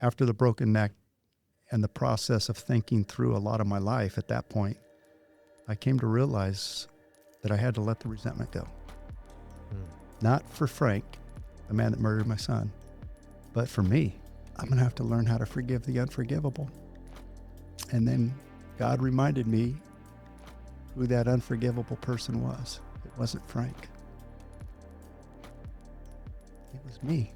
after the broken neck and the process of thinking through a lot of my life at that point, I came to realize that I had to let the resentment go. Not for Frank, the man that murdered my son, but for me. I'm going to have to learn how to forgive the unforgivable. And then God reminded me who that unforgivable person was. It wasn't Frank. It was me.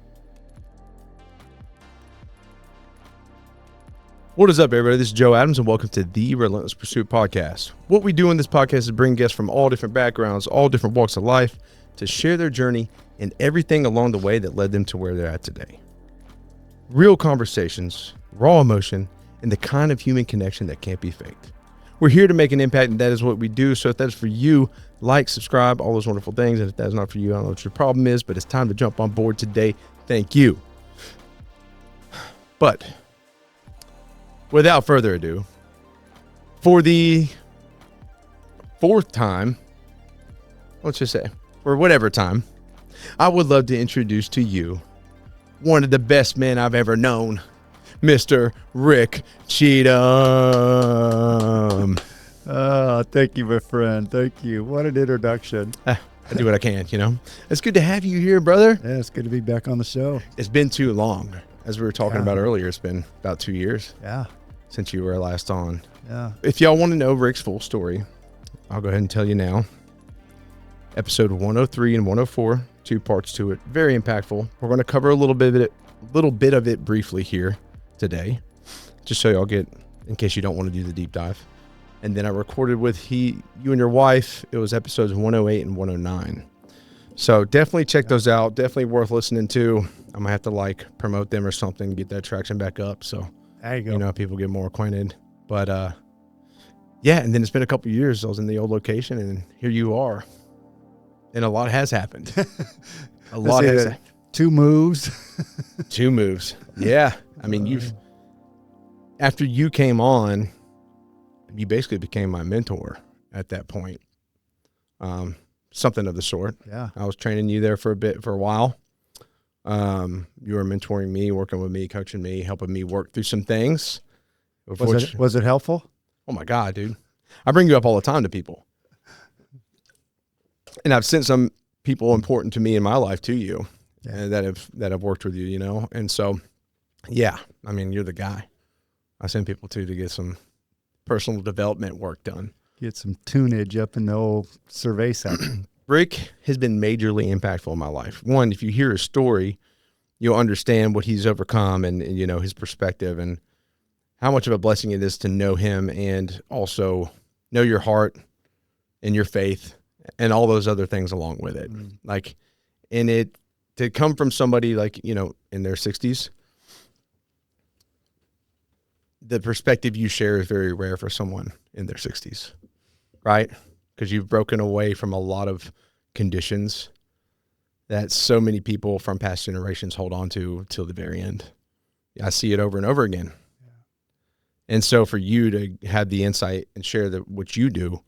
What is up, everybody? This is Joe Adams, and welcome to the Relentless Pursuit podcast. What we do in this podcast is bring guests from all different backgrounds, all different walks of life, to share their journey and everything along the way that led them to where they're at today. Real conversations, raw emotion, and the kind of human connection that can't be faked. We're here to make an impact, and that is what we do. So if that's for you, like, subscribe, all those wonderful things. And if that's not for you, I don't know what your problem is, but it's time to jump on board today. Thank you. But without further ado, for the fourth time, let's just say, or whatever time, I would love to introduce to you one of the best men I've ever known, Mr. Rick Cheatham. Oh, thank you, my friend. Thank you. What an introduction. I do what I can, you know. It's good to have you here, brother. Yeah, it's good to be back on the show. It's been too long. As we were talking about earlier, it's been about 2 years since you were last on. Yeah. If y'all want to know Rick's full story, I'll go ahead and tell you now. Episode 103 and 104, 2 parts to it. Very impactful. We're going to cover a little bit of it briefly here today, just so y'all get, in case you don't want to do the deep dive. And then I recorded with you and your wife. It was episodes 108 and 109. So definitely check those out. Definitely worth listening to. I'm gonna have to promote them or something, get that traction back up. So there you go. You know, people get more acquainted. But yeah, and then it's been a couple of years. I was in the old location, and here you are. And a lot has happened. A lot has happened. 2 moves. 2 moves. Yeah. I mean, after you came on, you basically became my mentor at that point. Something of the sort. Yeah. I was training you there for a while. You were mentoring me, working with me, coaching me, helping me work through some things. Was it helpful? Oh my God, dude. I bring you up all the time to people. And I've sent some people important to me in my life to you that have worked with you, you know? And so, yeah, I mean, you're the guy I send people to get some personal development work done. Get some tunage up in the old survey center. Rick has been majorly impactful in my life. One, if you hear his story, you'll understand what he's overcome and you know, his perspective and how much of a blessing it is to know him and also know your heart and your faith and all those other things along with it. And it to come from somebody you know, in their 60s, the perspective you share is very rare for someone in their 60s, right? Because you've broken away from a lot of conditions that so many people from past generations hold on to till the very end. I see it over and over again. Yeah. And so for you to have the insight and share what you do,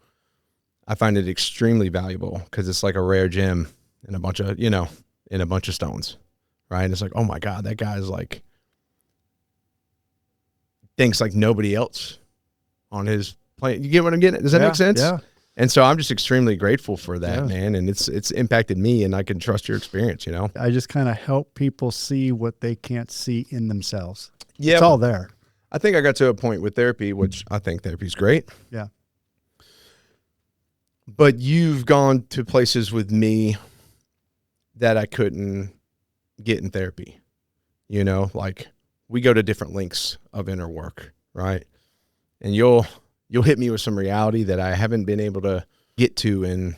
I find it extremely valuable because it's like a rare gem in a bunch of stones, right? And it's like, oh my God, that guy's thinks like nobody else on his plane. You get what I'm getting? Does that make sense? Yeah. And so I'm just extremely grateful for that, man. And it's impacted me, and I can trust your experience, you know? I just kind of help people see what they can't see in themselves. Yeah. It's all there. I think I got to a point with therapy, which I think therapy is great. Yeah. But you've gone to places with me that I couldn't get in therapy. You know, we go to different lengths of inner work, right? And you'll hit me with some reality that I haven't been able to get to in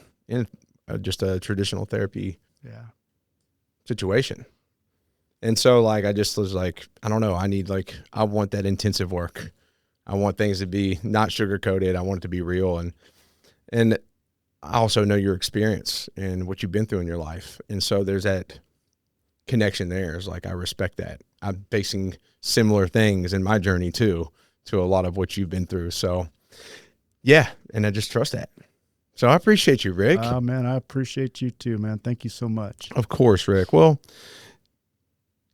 just a traditional therapy situation. And so I just was I don't know, I want that intensive work. I want things to be not sugar coated. I want it to be real. And I also know your experience and what you've been through in your life. And so there's that connection there. It's I respect that. I'm facing similar things in my journey too, to a lot of what you've been through. So yeah. And I just trust that. So I appreciate you, Rick. Man, I appreciate you too, man. Thank you so much. Of course, Rick. Well,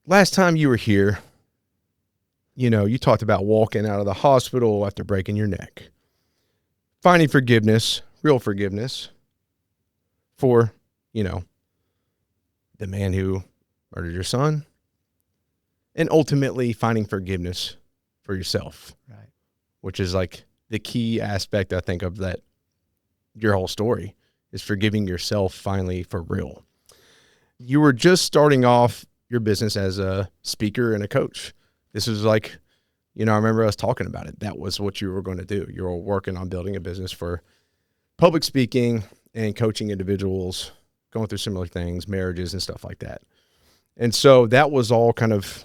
last time you were here, you talked about walking out of the hospital after breaking your neck, finding forgiveness, real forgiveness for, the man who murdered your son, and ultimately finding forgiveness for yourself, Right. which is like the key aspect, I think, of that, your whole story is forgiving yourself finally for real. You were just starting off your business as a speaker and a coach. This was like, I remember us talking about it. That was what you were going to do. You were working on building a business for public speaking and coaching individuals, going through similar things, marriages and stuff like that. And so that was all kind of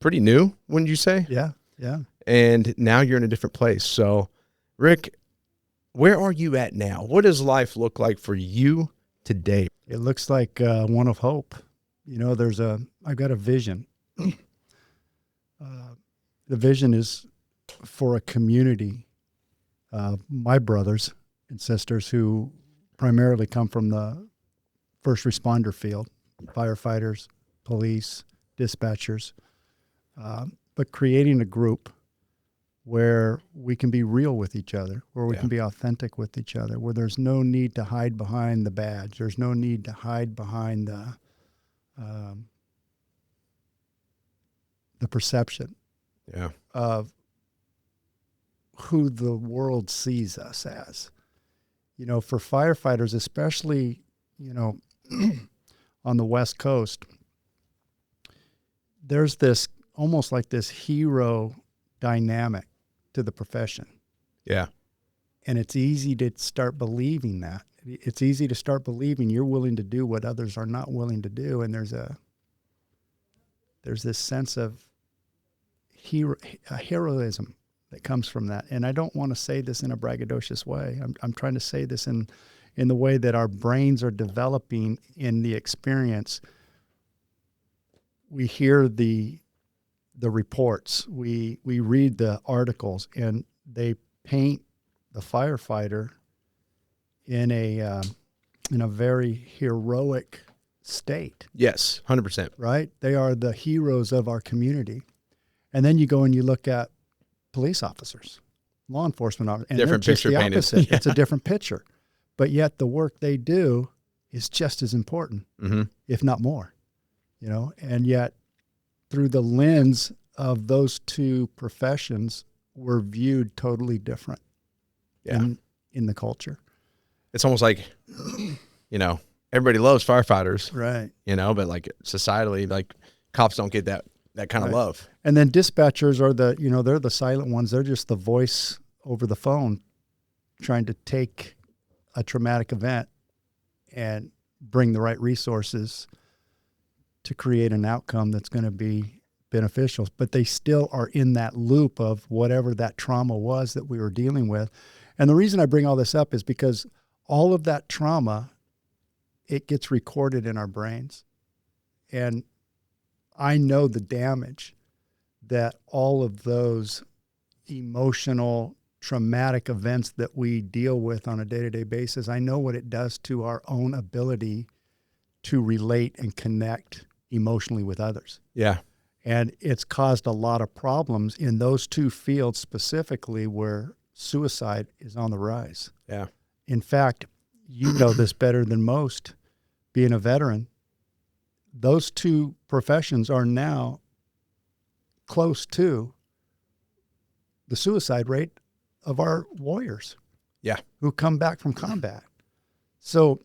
pretty new, wouldn't you say? Yeah. Yeah. And now you're in a different place. So, Rick, where are you at now? What does life look like for you today? It looks like one of hope. I've got a vision. The vision is for a community, my brothers and sisters who primarily come from the first responder field, firefighters, police, dispatchers, but creating a group where we can be real with each other, where we can be authentic with each other, where there's no need to hide behind the badge. There's no need to hide behind the perception of who the world sees us as. For firefighters, especially, on the West Coast, there's this almost like this hero dynamic to the profession. Yeah. And it's easy to start believing that. It's easy to start believing you're willing to do what others are not willing to do. And there's this sense of heroism that comes from that. And I don't want to say this in a braggadocious way. I'm trying to say this in the way that our brains are developing in the experience. We hear the reports, we read the articles, and they paint the firefighter in a very heroic state. Yes, 100%. Right? They are the heroes of our community. And then you go and you look at police officers, law enforcement officers, and different they're just picture the painted. opposite. Yeah. It's a different picture. But yet the work they do is just as important, if not more, and yet through the lens of those two professions, we're viewed totally different in the culture. It's almost like, everybody loves firefighters, Right. but like societally, like cops don't get that kind of love. And then dispatchers are they're the silent ones. They're just the voice over the phone trying to take a traumatic event and bring the right resources to create an outcome that's going to be beneficial. But they still are in that loop of whatever that trauma was that we were dealing with. And the reason I bring all this up is because all of that trauma, it gets recorded in our brains. And I know the damage that all of those emotional, traumatic events that we deal with on a day-to-day basis, I know what it does to our own ability to relate and connect emotionally with others. Yeah. And it's caused a lot of problems in those two fields specifically where suicide is on the rise. Yeah. In fact, you know this better than most, being a veteran. Those two professions are now close to the suicide rate of our warriors. Yeah. Who come back from combat. So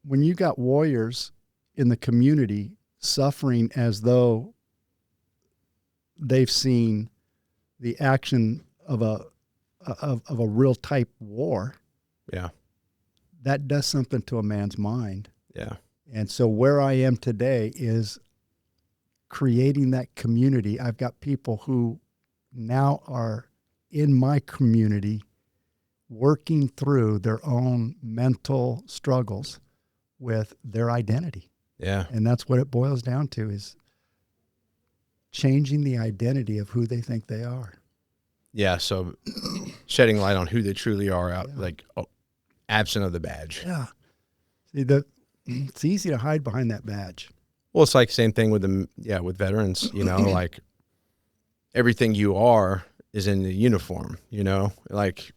when you got warriors in the community suffering as though they've seen the action of a real type war, that does something to a man's mind. Yeah. And so where I am today is creating that community. I've got people who now are in my community working through their own mental struggles with their identity. Yeah. And that's what it boils down to, is changing the identity of who they think they are. Yeah. So shedding light on who they truly are absent of the badge. Yeah. See, it's easy to hide behind that badge. Well, it's like same thing with with veterans, like everything you are is in the uniform, like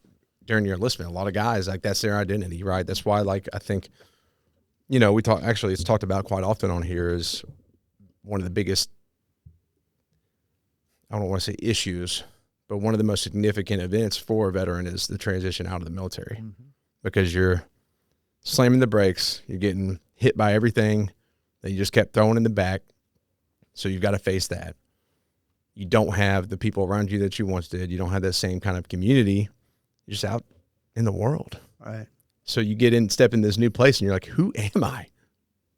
during your enlistment, a lot of guys, like that's their identity, right? That's why, like, I think, it's talked about quite often on here is one of the biggest, I don't want to say issues, but one of the most significant events for a veteran is the transition out of the military, because you're slamming the brakes, you're getting hit by everything that you just kept throwing in the back. So you've got to face that. You don't have the people around you that you once did. You don't have that same kind of community. You're just out in the world. Right. So you step in this new place and you're like, who am I?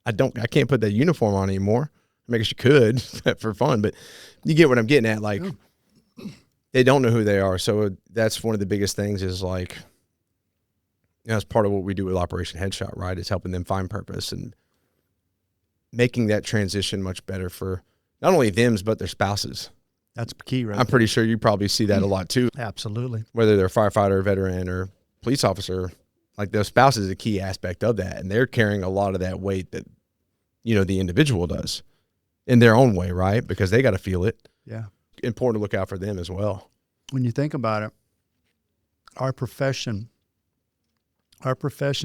I can't put that uniform on anymore. I guess you could for fun, but you get what I'm getting at. Like, they don't know who they are. So that's one of the biggest things is like, that's part of what we do with Operation Headshot, right? Is helping them find purpose and making that transition much better for not only them, but their spouses. That's key, right? I'm pretty sure you probably see that a lot too. Absolutely. Whether they're a firefighter, veteran, or police officer, like their spouse is a key aspect of that. And they're carrying a lot of that weight that, the individual does in their own way, right? Because they got to feel it. Yeah. Important to look out for them as well. When you think about it, our profession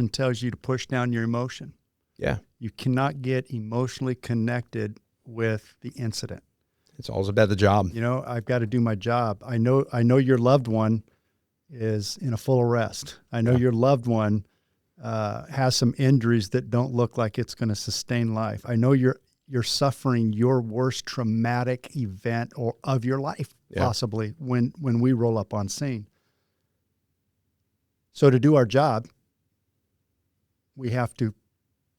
tells you to push down your emotion. Yeah. You cannot get emotionally connected with the incident. It's always about the job. I've got to do my job. I know your loved one is in a full arrest. I know your loved one has some injuries that don't look like it's going to sustain life. I know you're suffering your worst traumatic event of your life, possibly, when we roll up on scene. So to do our job, we have to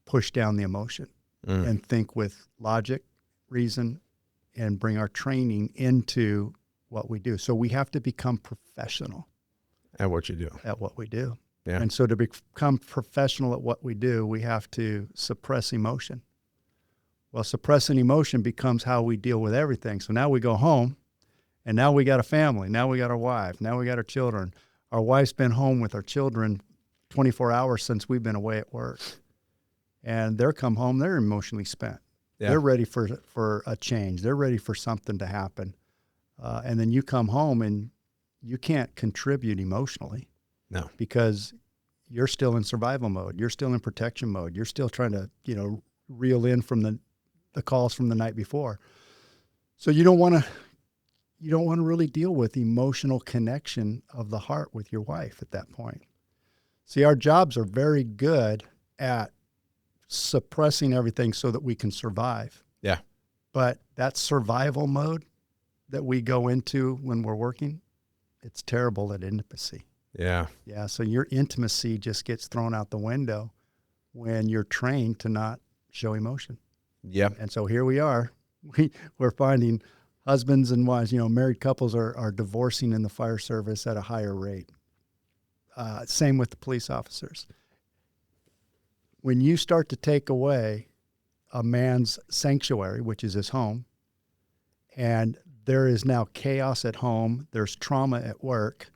push down the emotion and think with logic, reason, and bring our training into what we do. So we have to become professional at what you do. Yeah. And so to become professional at what we do, we have to suppress emotion. Well, suppressing emotion becomes how we deal with everything. So now we go home, and now we got a family. Now we got our wife. Now we got our children. Our wife's been home with our children 24 hours since we've been away at work. And they're come home, they're emotionally spent. Yeah. They're ready for a change. They're ready for something to happen. And then you come home and you can't contribute emotionally. No. Because you're still in survival mode. You're still in protection mode. You're still trying to, reel in from the calls from the night before. So you don't want to really deal with emotional connection of the heart with your wife at that point. See, our jobs are very good at suppressing everything so that we can survive. Yeah. But that survival mode that we go into when we're working, it's terrible at intimacy. Yeah. Yeah. So your intimacy just gets thrown out the window when you're trained to not show emotion. Yeah. And so here we are. We're finding husbands and wives, married couples are divorcing in the fire service at a higher rate. Same with the police officers. When you start to take away a man's sanctuary, which is his home, and there is now chaos at home, there's trauma at work,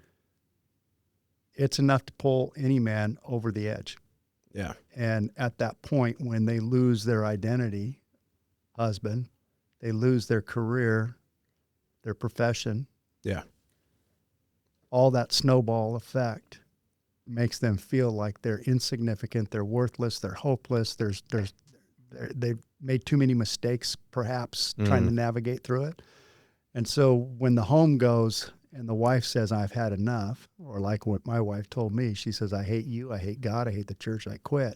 it's enough to pull any man over the edge. Yeah. And at that point, when they lose their identity, husband, they lose their career, their profession. Yeah. All that snowball effect makes them feel like they're insignificant, they're worthless, they're hopeless. They've made too many mistakes, perhaps, trying to navigate through it. And so when the home goes and the wife says, I've had enough, or like what my wife told me, she says, I hate you, I hate God, I hate the church, I quit.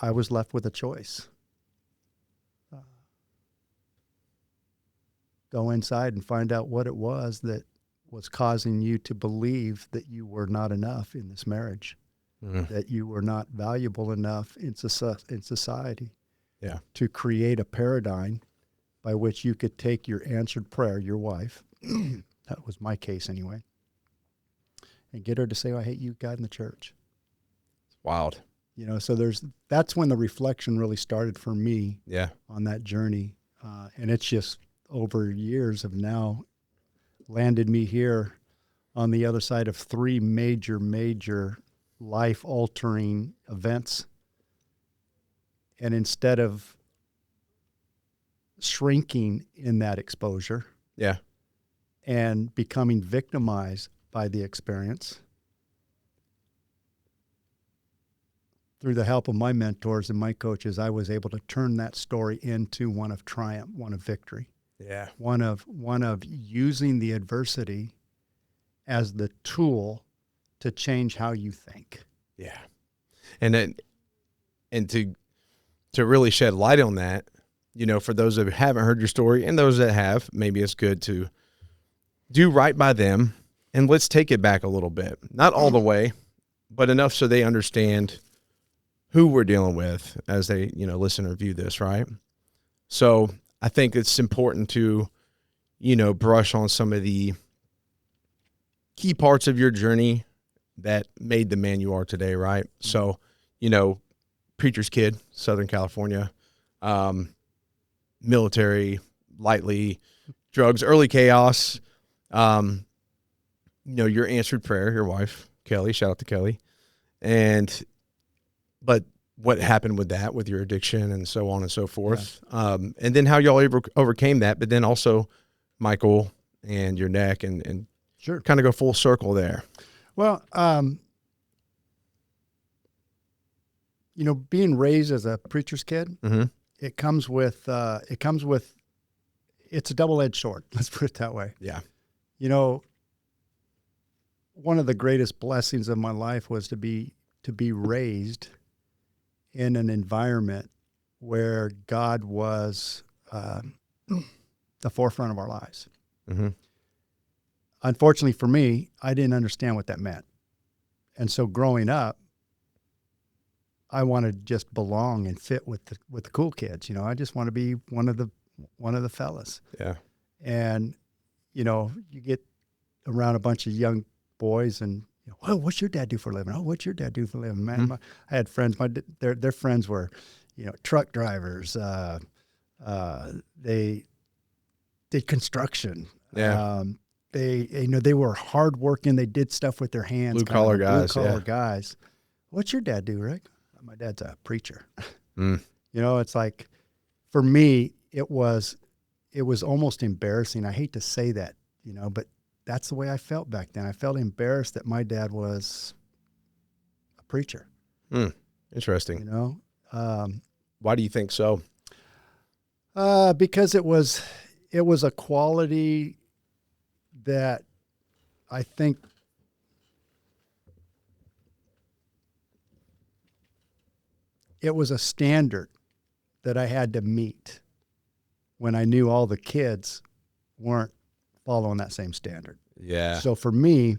I was left with a choice. Go inside and find out what it was that was causing you to believe that you were not enough in this marriage, that you were not valuable enough in society to create a paradigm by which you could take your answered prayer, your wife, that was my case anyway, and get her to say, I hate you, God, and the church. It's wild. So that's when the reflection really started for me on that journey. And it's just over years have now landed me here on the other side of 3 major life-altering events. And instead of shrinking in that exposure Yeah. and becoming victimized by the experience. Through the help of my mentors and my coaches, I was able to turn that story into one of triumph, one of victory, Yeah. one of using the adversity as the tool to change how you think. Yeah. And then, and to really shed light on that, you know, for those that haven't heard your story and those that have, maybe it's good to do right by them. And let's take it back a little bit, not all the way, but enough so they understand who we're dealing with as they, you know, listen or view this, right? So I think it's important to, you know, brush on some of the key parts of your journey that made the man you are today, right? So, you know, preacher's kid, Southern California, military, lightly, drugs, early chaos, you know, your answered prayer, your wife, Kelly, shout out to Kelly. But what happened with that, with your addiction and so on and so forth. Yeah. And then how y'all overcame that, but then also Michael and your neck and Sure. Kind of go full circle there. Well, you know, being raised as a preacher's kid, Mm-hmm. it comes with, it's a double-edged sword. Let's put it that way. Yeah. You know, one of the greatest blessings of my life was to be raised in an environment where God was the forefront of our lives. Mm-hmm. Unfortunately for me, I didn't understand what that meant. And so growing up, I wanted to just belong and fit with the cool kids. You know, I just want to be one of the fellas. Yeah. And, you know, you get around a bunch of young boys and, you know, oh, what's your dad do for a living? Oh, what's your dad do for a living? Man, Mm-hmm. I had friends, their friends were, you know, truck drivers. They did construction. Yeah. They were hardworking. They did stuff with their hands. Blue collar guys. Blue collar guys. What's your dad do, Rick? My dad's a preacher. Mm. You know, it's like, for me, it was almost embarrassing. I hate to say that, you know, but that's the way I felt back then. I felt embarrassed that my dad was a preacher. Interesting. You know, why do you think so? Because it was a quality that I think it was a standard that I had to meet when I knew all the kids weren't following that same standard. Yeah. So for me,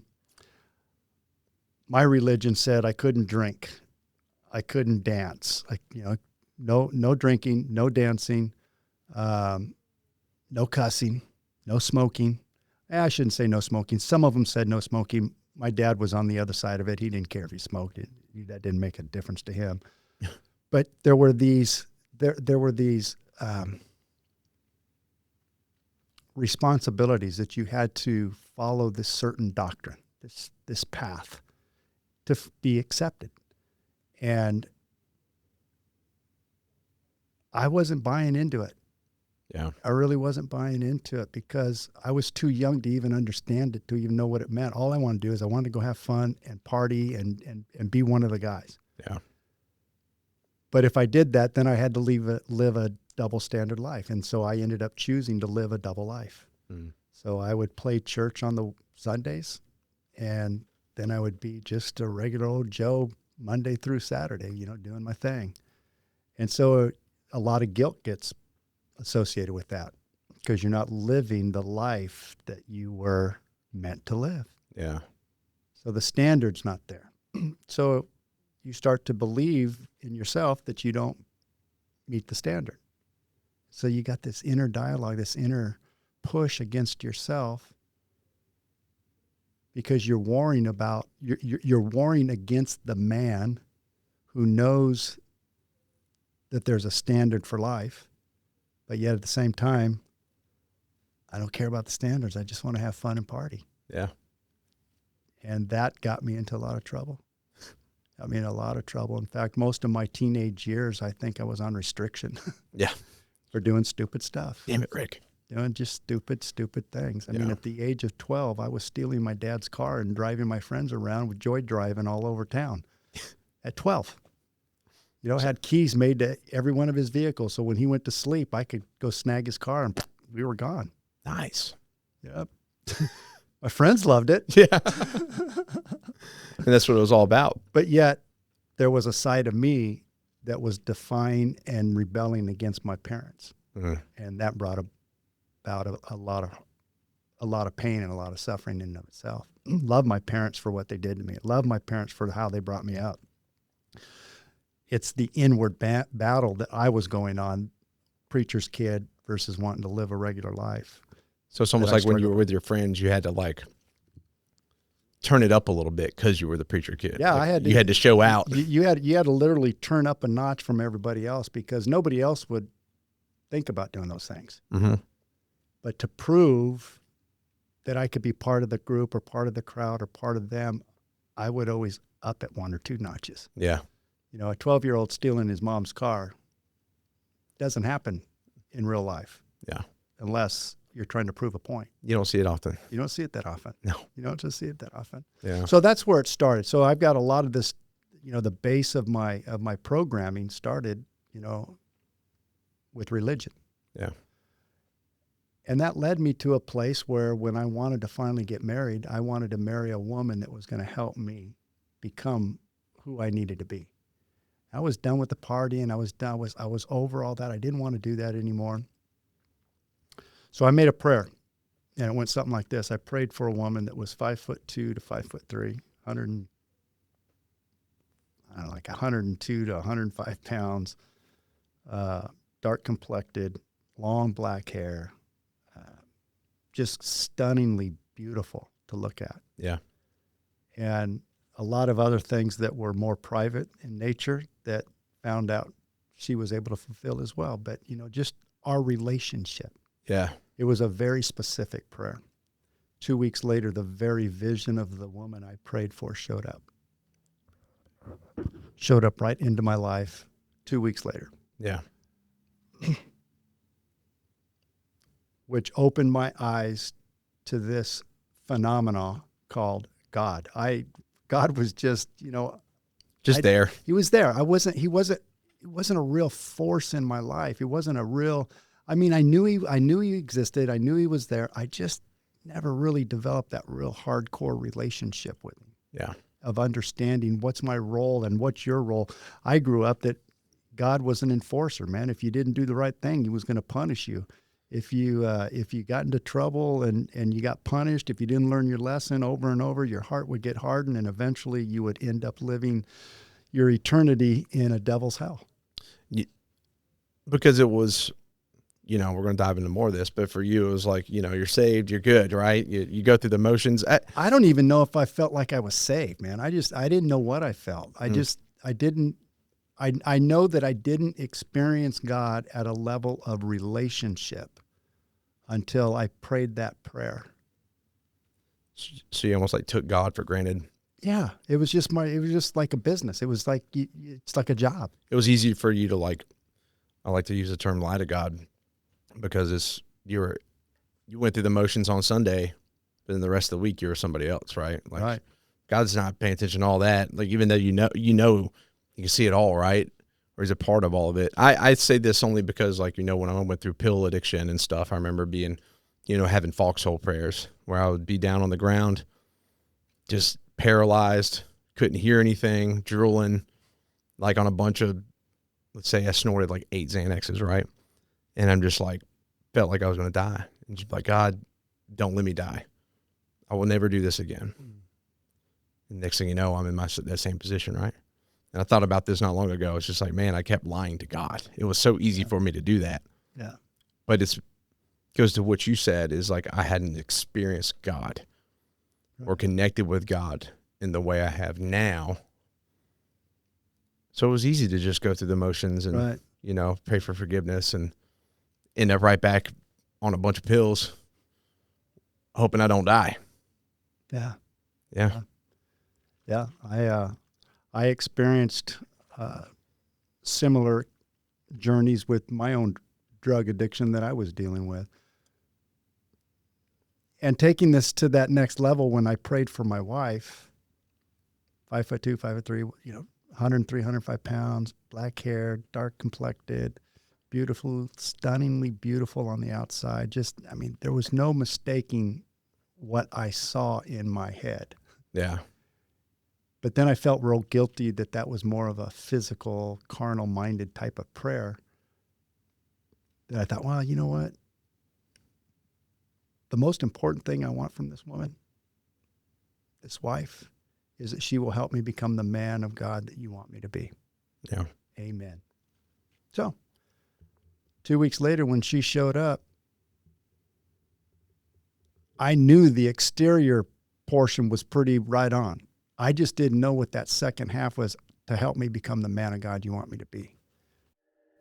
my religion said I couldn't drink, I couldn't dance, no drinking, no dancing, no cussing, no smoking. I shouldn't say no smoking. Some of them said no smoking. My dad was on the other side of it. He didn't care if he smoked it. That didn't make a difference to him. But there were these responsibilities that you had to follow this certain doctrine, this path to be accepted. And I wasn't buying into it. Yeah. I really wasn't buying into it because I was too young to even understand it, to even know what it meant. All I wanted to do is I wanted to go have fun and party and be one of the guys. Yeah. But if I did that, then I had to live a double standard life. And so I ended up choosing to live a double life. Mm. So I would play church on the Sundays, and then I would be just a regular old Joe Monday through Saturday, you know, doing my thing. And so a lot of guilt gets associated with that because you're not living the life that you were meant to live. Yeah. So the standard's not there. So you start to believe in yourself that you don't meet the standard. So you got this inner dialogue, this inner push against yourself because you're warring against the man who knows that there's a standard for life. But yet at the same time, I don't care about the standards. I just want to have fun and party. Yeah. And that got me into a lot of trouble. In fact, most of my teenage years, I think I was on restriction. Yeah. for doing stupid stuff. Damn it, Rick. Doing just stupid things. I mean, at the age of 12, I was stealing my dad's car and driving my friends around with joy driving all over town. At 12. You know, had keys made to every one of his vehicles. So when he went to sleep, I could go snag his car and we were gone. Nice. Yep. My friends loved it. Yeah. And that's what it was all about. But yet there was a side of me that was defying and rebelling against my parents. And that brought about a lot of pain and a lot of suffering in and of itself. Love my parents for what they did to me. Love my parents for how they brought me up. It's the inward battle that I was going on, preacher's kid versus wanting to live a regular life. So it's almost like when you were with your friends, you had to like turn it up a little bit because you were the preacher kid. Yeah, like you had to show out. You had to literally turn up a notch from everybody else because nobody else would think about doing those things. Mm-hmm. But to prove that I could be part of the group or part of the crowd or part of them, I would always up it 1 or 2 notches. Yeah. You know, a 12-year-old stealing his mom's car doesn't happen in real life. Yeah. Unless you're trying to prove a point. You don't see it often. You don't see it that often. No. You don't just see it that often. Yeah. So that's where it started. So I've got a lot of this, you know, the base of my programming started, you know, with religion. Yeah. And that led me to a place where when I wanted to finally get married, I wanted to marry a woman that was going to help me become who I needed to be. I was done with the partying. I was over all that. I didn't want to do that anymore. So I made a prayer, and it went something like this. I prayed for a woman that was 5'2" to 5'3", 102 to 105 pounds, dark complected, long black hair, just stunningly beautiful to look at. Yeah. And a lot of other things that were more private in nature that found out she was able to fulfill as well. But, you know, just our relationship. Yeah. It was a very specific prayer. 2 weeks later, the very vision of the woman I prayed for showed up. Showed up right into my life 2 weeks later. Yeah. Which opened my eyes to this phenomena called God. God was just, you know, there. He was there. He wasn't a real force in my life. He wasn't a real, I mean, I knew he existed. I knew he was there. I just never really developed that real hardcore relationship with him. Yeah. Of understanding what's my role and what's your role. I grew up that God was an enforcer, man. If you didn't do the right thing, he was going to punish you. If you got into trouble and you got punished, if you didn't learn your lesson over and over, your heart would get hardened and eventually you would end up living your eternity in a devil's hell. Because it was, you know, we're going to dive into more of this, but for you, it was like, you know, you're saved, you're good, right? You go through the motions. I don't even know if I felt like I was saved, man. I didn't know what I felt. I know that I didn't experience God at a level of relationship until I prayed that prayer. So you almost like took God for granted. Yeah, it was just like a business. It was like, it's like a job. It was easy for you to like, I like to use the term lie to God because you went through the motions on Sunday, but then the rest of the week you were somebody else, right? Like right. God's not paying attention to all that. Like even though you know you can see it all, right? Or he's a part of all of it. I say this only because, like, you know, when I went through pill addiction and stuff, I remember being, you know, having foxhole prayers where I would be down on the ground, just paralyzed, couldn't hear anything, drooling, like on a bunch of, let's say I snorted like 8 Xanaxes, right? And I'm just like, felt like I was going to die. And just like, God, don't let me die. I will never do this again. And next thing you know, I'm in that same position, right? And I thought about this not long ago. It's just like, man, I kept lying to God. It was so easy for me to do that. Yeah. But it goes to what you said is like, I hadn't experienced God or connected with God in the way I have now. So it was easy to just go through the motions and, you know, pray for forgiveness and end up right back on a bunch of pills, hoping I don't die. Yeah. Yeah. Yeah. I experienced similar journeys with my own drug addiction that I was dealing with. And taking this to that next level, when I prayed for my wife, 5'2", 5'3", 103, 105 pounds, black hair, dark complected, beautiful, stunningly beautiful on the outside. There was no mistaking what I saw in my head. Yeah. But then I felt real guilty that was more of a physical, carnal-minded type of prayer. That I thought, well, you know what? The most important thing I want from this woman, this wife, is that she will help me become the man of God that you want me to be. Yeah. Amen. So, 2 weeks later when she showed up, I knew the exterior portion was pretty right on. I just didn't know what that second half was to help me become the man of God you want me to be.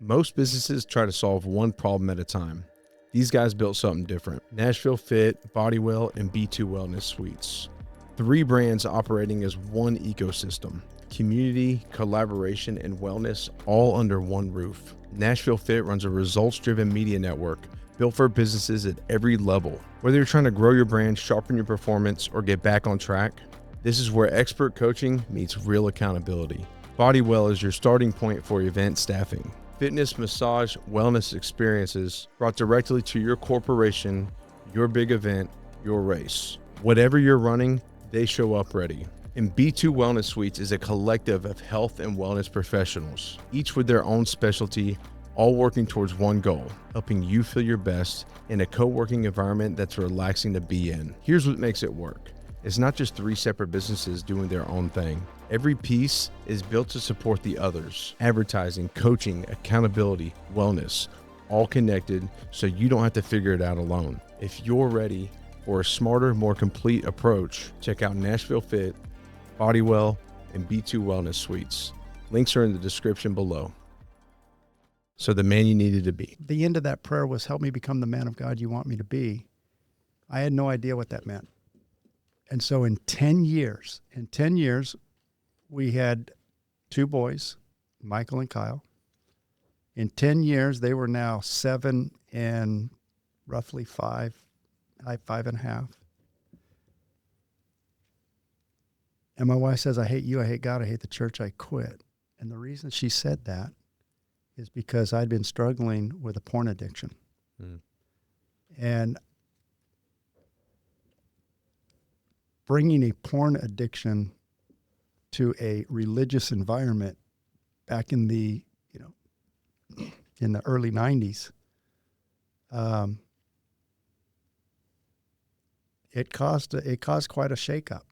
Most businesses try to solve one problem at a time. These guys built something different. Nashville Fit, Bodywell, and B2 Wellness Suites. 3 brands operating as one ecosystem. Community, collaboration, and wellness all under one roof. Nashville Fit runs a results-driven media network built for businesses at every level. Whether you're trying to grow your brand, sharpen your performance, or get back on track, this is where expert coaching meets real accountability. Bodywell is your starting point for event staffing. Fitness, massage, wellness experiences brought directly to your corporation, your big event, your race. Whatever you're running, they show up ready. And B2 Wellness Suites is a collective of health and wellness professionals, each with their own specialty, all working towards one goal, helping you feel your best in a co-working environment that's relaxing to be in. Here's what makes it work. It's not just 3 separate businesses doing their own thing. Every piece is built to support the others. Advertising, coaching, accountability, wellness, all connected so you don't have to figure it out alone. If you're ready for a smarter, more complete approach, check out Nashville Fit, Bodywell, and B2 Wellness Suites. Links are in the description below. So the man you needed to be. The end of that prayer was, help me become the man of God you want me to be. I had no idea what that meant. And so in 10 years, we had 2 boys, Michael and Kyle. In 10 years, they were now 7 and roughly 5 and a half. And my wife says, I hate you, I hate God, I hate the church, I quit. And the reason she said that is because I'd been struggling with a porn addiction. And bringing a porn addiction to a religious environment back in the, in the early 90s, it caused quite a shakeup.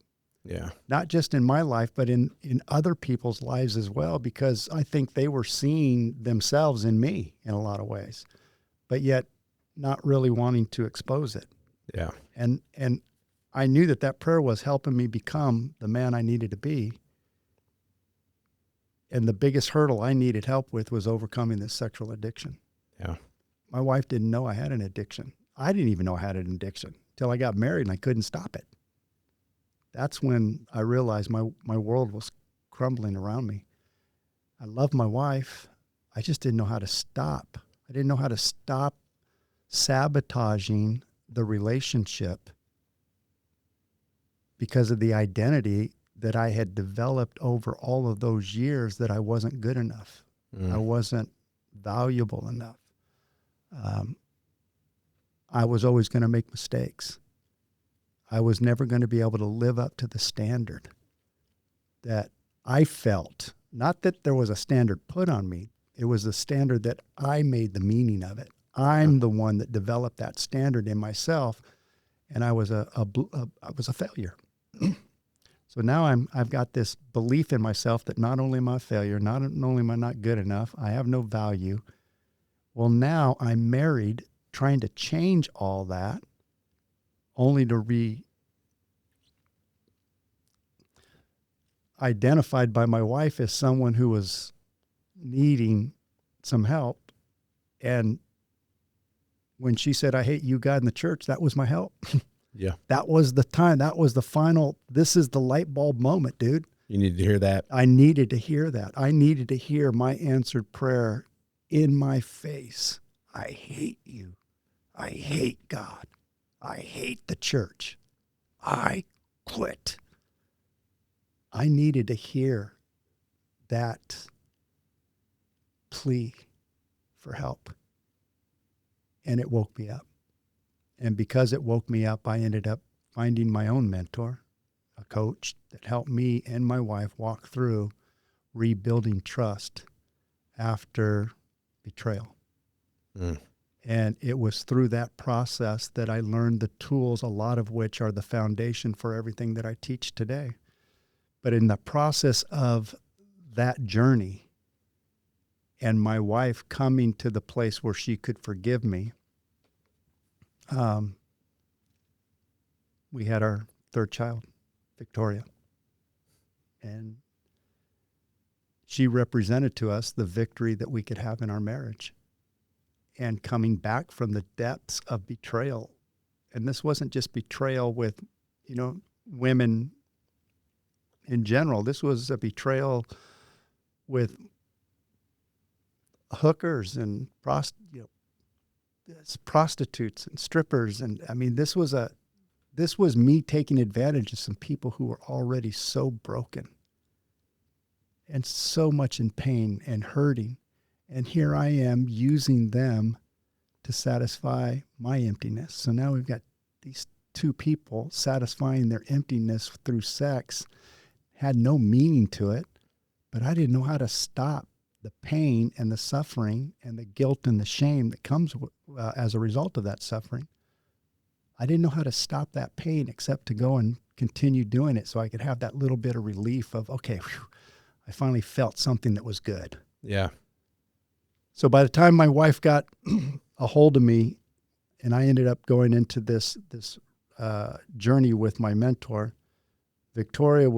Yeah. Not just in my life, but in other people's lives as well, because I think they were seeing themselves in me in a lot of ways, but yet not really wanting to expose it. Yeah. And I knew that prayer was helping me become the man I needed to be. And the biggest hurdle I needed help with was overcoming this sexual addiction. Yeah. My wife didn't know I had an addiction. I didn't even know I had an addiction until I got married and I couldn't stop it. That's when I realized my world was crumbling around me. I loved my wife. I just didn't know how to stop. I didn't know how to stop sabotaging the relationship because of the identity that I had developed over all of those years that I wasn't good enough. I wasn't valuable enough. I was always going to make mistakes. I was never going to be able to live up to the standard that I felt. Not that there was a standard put on me. It was the standard that I made the meaning of it. I'm the one that developed that standard in myself, and I was a failure. So now I've got this belief in myself that not only am I a failure, not only am I not good enough, I have no value. Well, now I'm married, trying to change all that, only to be identified by my wife as someone who was needing some help. And when she said, I hate you, God, and the church, that was my help. Yeah. That was the time. That was the final, this is the light bulb moment, dude. You needed to hear that. I needed to hear that. I needed to hear my answered prayer in my face. I hate you. I hate God. I hate the church. I quit. I needed to hear that plea for help. And it woke me up. And because it woke me up, I ended up finding my own mentor, a coach that helped me and my wife walk through rebuilding trust after betrayal. Mm. And it was through that process that I learned the tools, a lot of which are the foundation for everything that I teach today. But in the process of that journey and my wife coming to the place where she could forgive me, we had our third child, Victoria. And she represented to us the victory that we could have in our marriage. And coming back from the depths of betrayal. And this wasn't just betrayal with, women in general. This was a betrayal with hookers and prostitutes and strippers. And I mean, this was me taking advantage of some people who were already so broken and so much in pain and hurting. And here I am using them to satisfy my emptiness. So now we've got these two people satisfying their emptiness through sex. Had no meaning to it, but I didn't know how to stop the pain and the suffering and the guilt and the shame that comes as a result of that suffering. I didn't know how to stop that pain except to go and continue doing it so I could have that little bit of relief of, okay, whew, I finally felt something that was good. Yeah. So by the time my wife got a hold of me and I ended up going into this journey with my mentor, Victoria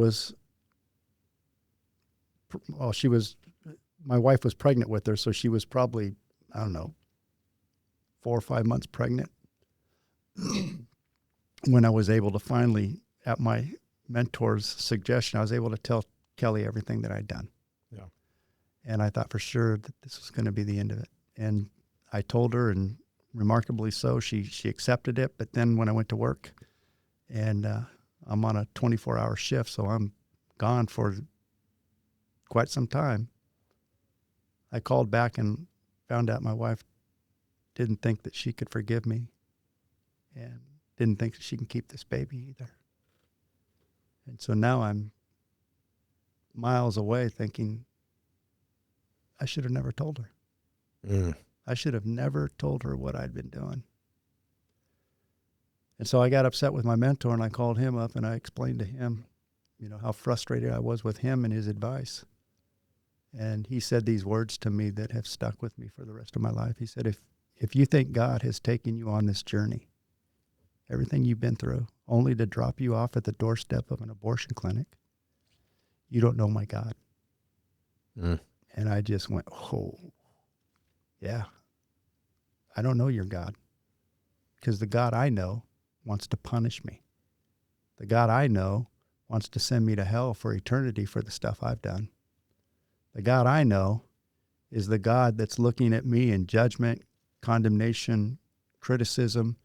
my wife was pregnant with her, so she was probably, 4 or 5 months pregnant when I was able to finally, at my mentor's suggestion, I was able to tell Kelly everything that I'd done. Yeah. And I thought for sure that this was going to be the end of it. And I told her, and remarkably so, she accepted it. But then when I went to work, and I'm on a 24-hour shift, so I'm gone for quite some time, I called back and found out my wife didn't think that she could forgive me and didn't think that she can keep this baby either. And so now I'm miles away thinking, I should have never told her. Mm. I should have never told her what I'd been doing. And so I got upset with my mentor, and I called him up and I explained to him, how frustrated I was with him and his advice. And he said these words to me that have stuck with me for the rest of my life. He said, if you think God has taken you on this journey, everything you've been through, only to drop you off at the doorstep of an abortion clinic, you don't know my God. Mm. And I just went, oh, yeah, I don't know your God. Because the God I know wants to punish me. The God I know wants to send me to hell for eternity for the stuff I've done. The God I know is the God that's looking at me in judgment, condemnation, criticism,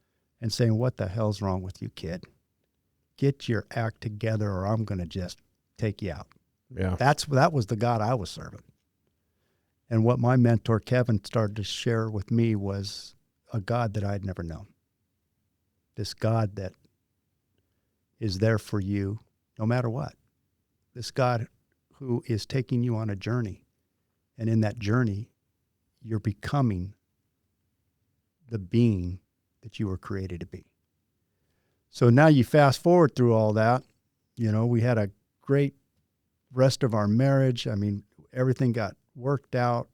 and saying, what the hell's wrong with you, kid? Get your act together or I'm going to just take you out. Yeah. That was the God I was serving. And what my mentor, Kevin, started to share with me was a God that I'd never known. This God that is there for you no matter what. This God who is taking you on a journey. And in that journey, you're becoming the being that you were created to be. So now you fast forward through all that. We had a great rest of our marriage. I mean, everything got worked out.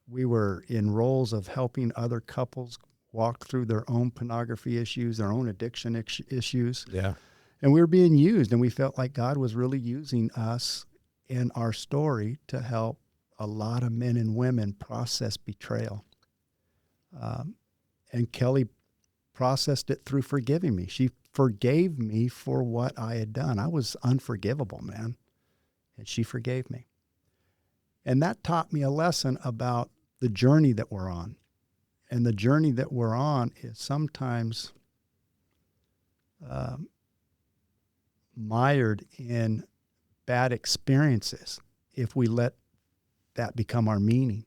We were in roles of helping other couples walk through their own pornography issues, their own addiction issues. Yeah. And we were being used, and we felt like God was really using us in our story to help a lot of men and women process betrayal. And Kelly processed it through forgiving me. She forgave me for what I had done. I was unforgivable, man. And she forgave me. And that taught me a lesson about the journey that we're on And the journey that we're on is sometimes mired in bad experiences if we let that become our meaning.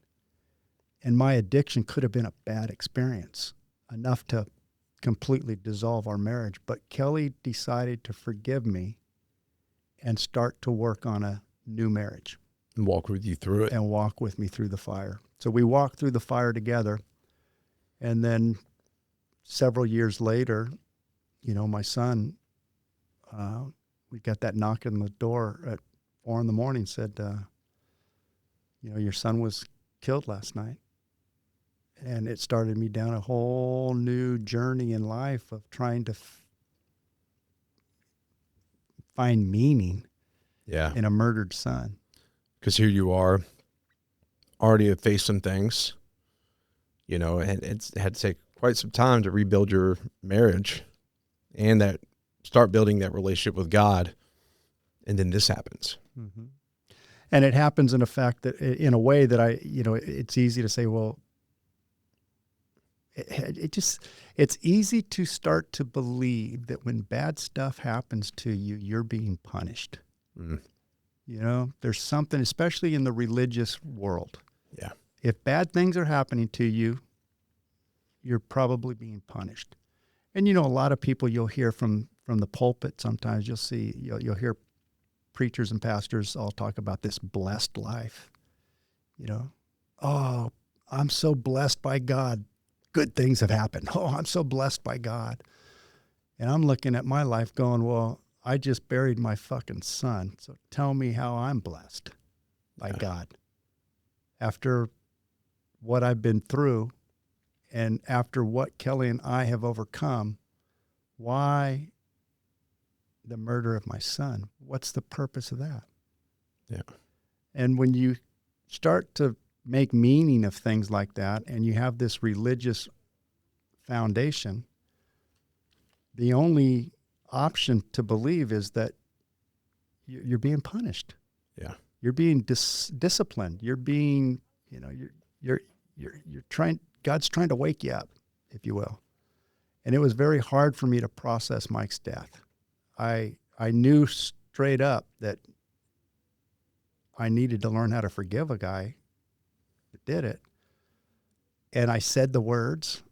And my addiction could have been a bad experience, enough to completely dissolve our marriage. But Kelly decided to forgive me and start to work on a new marriage. And walk with you through it. And walk with me through the fire. So we walked through the fire together. And then several years later, my son, we got that knock on the door at 4 a.m, said, your son was killed last night. And it started me down a whole new journey in life of trying to find meaning in a murdered son. Because here you are, already have faced some things, and it's had to take quite some time to rebuild your marriage and that start building that relationship with God. And then this happens. Mm-hmm. And it happens in a way that it's easy to say, well, it's easy to start to believe that when bad stuff happens to you, you're being punished. Mm. There's something, especially in the religious world. Yeah. If bad things are happening to you, you're probably being punished. And, a lot of people you'll hear from the pulpit, sometimes you'll hear preachers and pastors all talk about this blessed life. Oh, I'm so blessed by God. Good things have happened. Oh, I'm so blessed by God. And I'm looking at my life going, well, I just buried my fucking son. So tell me how I'm blessed by God. After what I've been through and after what Kelly and I have overcome, why the murder of my son? What's the purpose of that? Yeah. And when you start to make meaning of things like that and you have this religious foundation, the only option to believe is that you're being punished. Yeah. You're being disciplined. You're being, you're trying, God's trying to wake you up, if you will. And it was very hard for me to process Mike's death. I knew straight up that I needed to learn how to forgive a guy that did it. And I said the words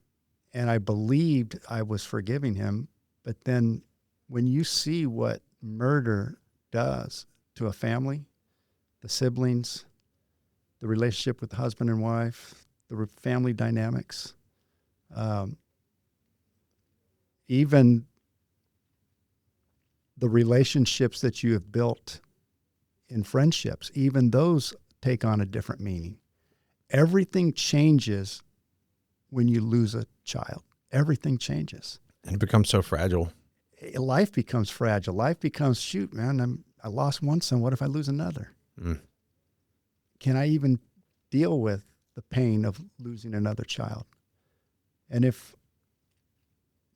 and I believed I was forgiving him. But then when you see what murder does to a family, the siblings, the relationship with the husband and wife, the family dynamics, even the relationships that you have built in friendships, even those take on a different meaning. Everything changes when you lose a child. Everything changes. And it becomes so fragile. Life becomes fragile. Life becomes, shoot, man, I lost one son. What if I lose another? Mm. Can I even deal with the pain of losing another child? And if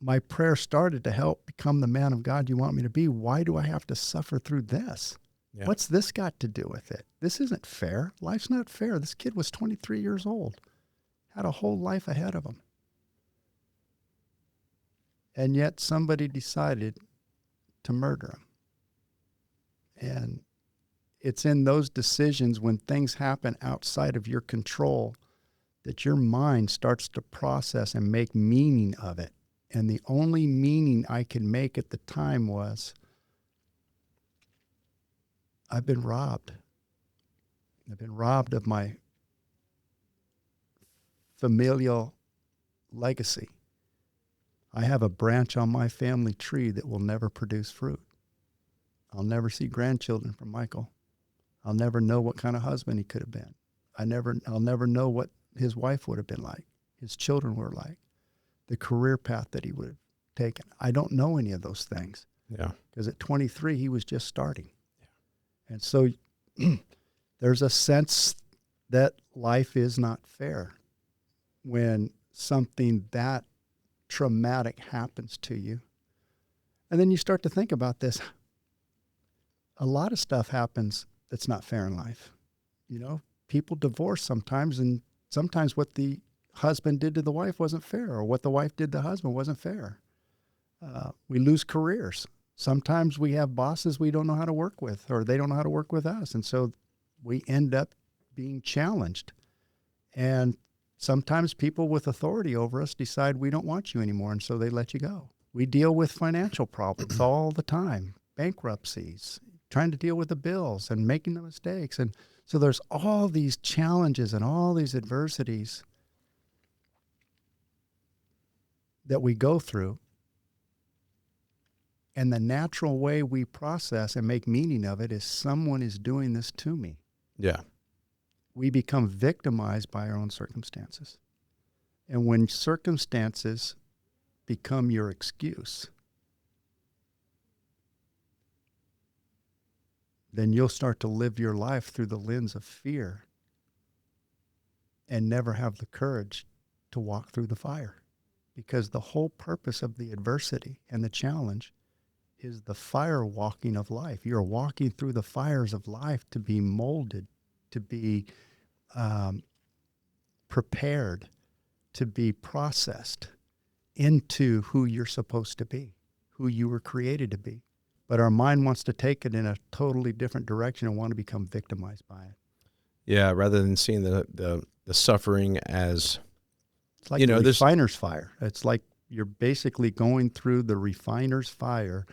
my prayer started to help become the man of God you want me to be, why do I have to suffer through this? Yeah. What's this got to do with it? This isn't fair. Life's not fair. This kid was 23 years old, had a whole life ahead of him. And yet somebody decided to murder him. And it's in those decisions when things happen outside of your control that your mind starts to process and make meaning of it. And the only meaning I could make at the time was, I've been robbed. I've been robbed of my familial legacy. I have a branch on my family tree that will never produce fruit. I'll never see grandchildren from Michael. I'll never know what kind of husband he could have been. I'll never know what his wife would have been like, his children were like, the career path that he would have taken. I don't know any of those things. Yeah. Because at 23, he was just starting. Yeah. And so there's a sense that life is not fair when something that traumatic happens to you. And then you start to think about this. A lot of stuff happens that's not fair in life. People divorce sometimes, and sometimes what the husband did to the wife wasn't fair, or what the wife did to the husband wasn't fair. We lose careers. Sometimes we have bosses we don't know how to work with, or they don't know how to work with us. And so we end up being challenged. And sometimes people with authority over us decide we don't want you anymore, and so they let you go. We deal with financial problems all the time, bankruptcies, trying to deal with the bills and making the mistakes. And so there's all these challenges and all these adversities that we go through. And the natural way we process and make meaning of it is someone is doing this to me. Yeah. We become victimized by our own circumstances. And when circumstances become your excuse, then you'll start to live your life through the lens of fear and never have the courage to walk through the fire. Because the whole purpose of the adversity and the challenge is the fire walking of life. You're walking through the fires of life to be molded, to be prepared, to be processed into who you're supposed to be, who you were created to be. But our mind wants to take it in a totally different direction and want to become victimized by it. Yeah, rather than seeing the suffering as, It's like the refiner's fire. It's like you're basically going through the refiner's fire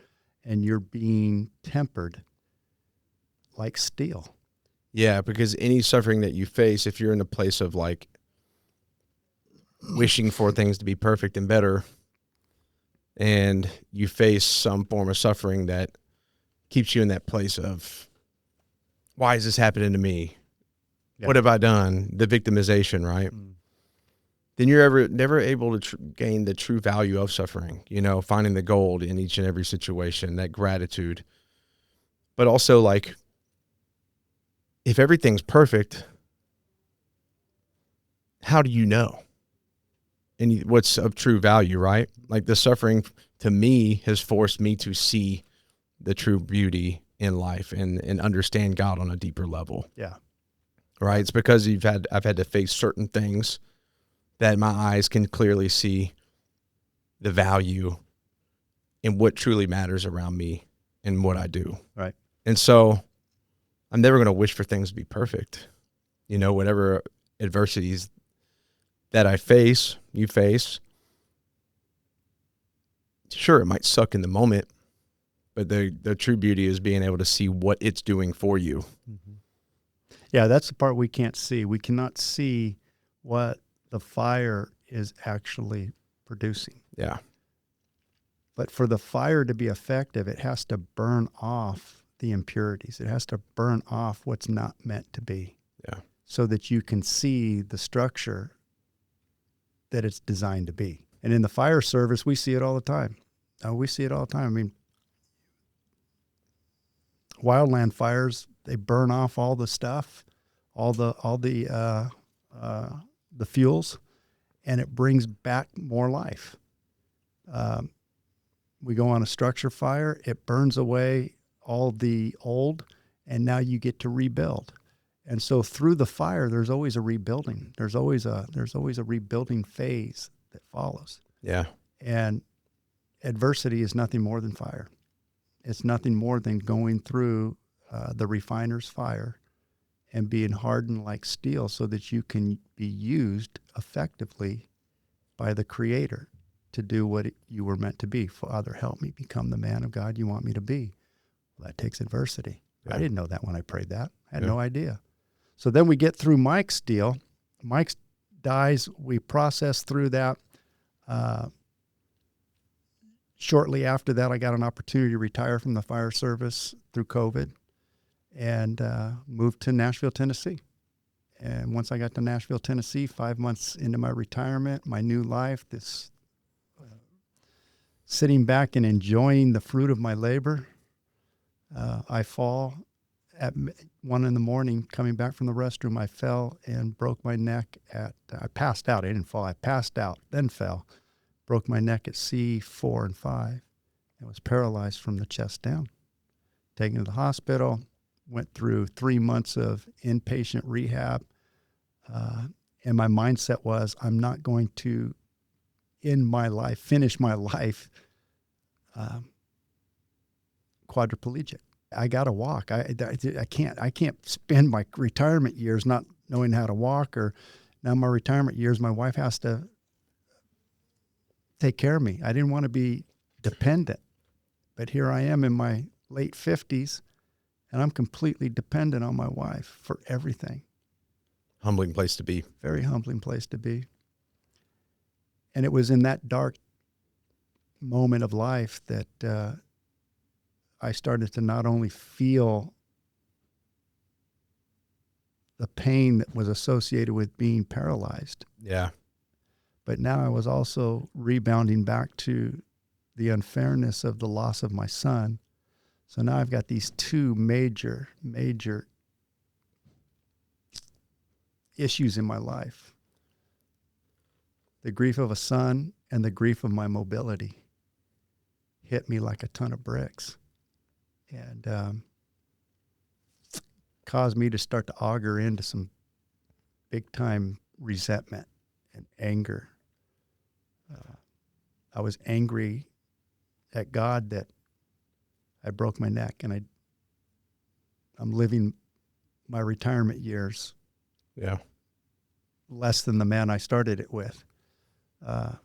and you're being tempered like steel. Yeah, because any suffering that you face, if you're in a place of like wishing for things to be perfect and better, and you face some form of suffering that keeps you in that place of, why is this happening to me? Yeah. What have I done? The victimization, right? Then you're never able to gain the true value of suffering, finding the gold in each and every situation, that gratitude. But also, like, if everything's perfect, how do you know what's of true value, right? Like, the suffering to me has forced me to see the true beauty in life and understand God on a deeper level. Yeah. Right? It's because I've had to face certain things that my eyes can clearly see the value in what truly matters around me and what I do. Right. And so I'm never going to wish for things to be perfect. Whatever adversities that I face, you face, sure, it might suck in the moment, but the true beauty is being able to see what it's doing for you. Mm-hmm. Yeah, that's the part we can't see. We cannot see what the fire is actually producing. Yeah. But for the fire to be effective, it has to burn off the impurities. It has to burn off what's not meant to be. Yeah. So that you can see the structure that it's designed to be. And in the fire service, we see it all the time. We see it all the time. I mean, wildland fires, they burn off all the stuff, all the fuels, and it brings back more life. We go on a structure fire, it burns away all the old, and now you get to rebuild. And so through the fire, there's always a rebuilding. There's always a rebuilding phase that follows. Yeah. And adversity is nothing more than fire. It's nothing more than going through the refiner's fire and being hardened like steel so that you can be used effectively by the Creator to do what you were meant to be. Father, help me become the man of God you want me to be. Well, that takes adversity. Yeah. I didn't know that when I prayed that. I had no idea. So then we get through Mike's deal. Mike dies. We process through that. Shortly after that, I got an opportunity to retire from the fire service through COVID and moved to Nashville, Tennessee. And once I got to Nashville, Tennessee, 5 months into my retirement, my new life, this sitting back and enjoying the fruit of my labor, I fall at 1 a.m, coming back from the restroom. I fell and broke my neck I passed out. I didn't fall. I passed out, then fell. Broke my neck at C4 and 5 and was paralyzed from the chest down. Taken to the hospital, went through 3 months of inpatient rehab, And my mindset was, I'm not going to finish my life quadriplegic. I got to walk. I can't spend my retirement years not knowing how to walk, or now my retirement years, my wife has to take care of me. I didn't want to be dependent, but here I am in my late 50s, and I'm completely dependent on my wife for everything. Humbling place to be. Very humbling place to be. And it was in that dark moment of life that I started to not only feel the pain that was associated with being paralyzed. Yeah. But now I was also rebounding back to the unfairness of the loss of my son. So now I've got these two major issues in my life. The grief of a son and the grief of my mobility hit me like a ton of bricks, and caused me to start to auger into some big time resentment and anger. I was angry at God that I broke my neck, and I'm living my retirement years less than the man I started it with. And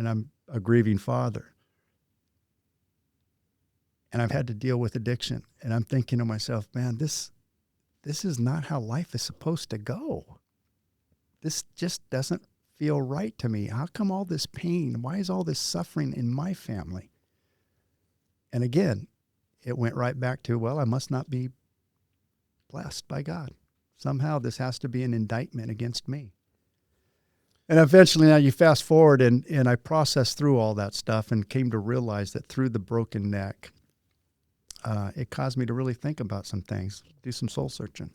I'm a grieving father. And I've had to deal with addiction. And I'm thinking to myself, man, this is not how life is supposed to go. This just doesn't feel right to me. How come all this pain? Why is all this suffering in my family? And again, it went right back to, well, I must not be blessed by God. Somehow this has to be an indictment against me. And eventually, now you fast forward, and I processed through all that stuff and came to realize that through the broken neck, it caused me to really think about some things, do some soul searching.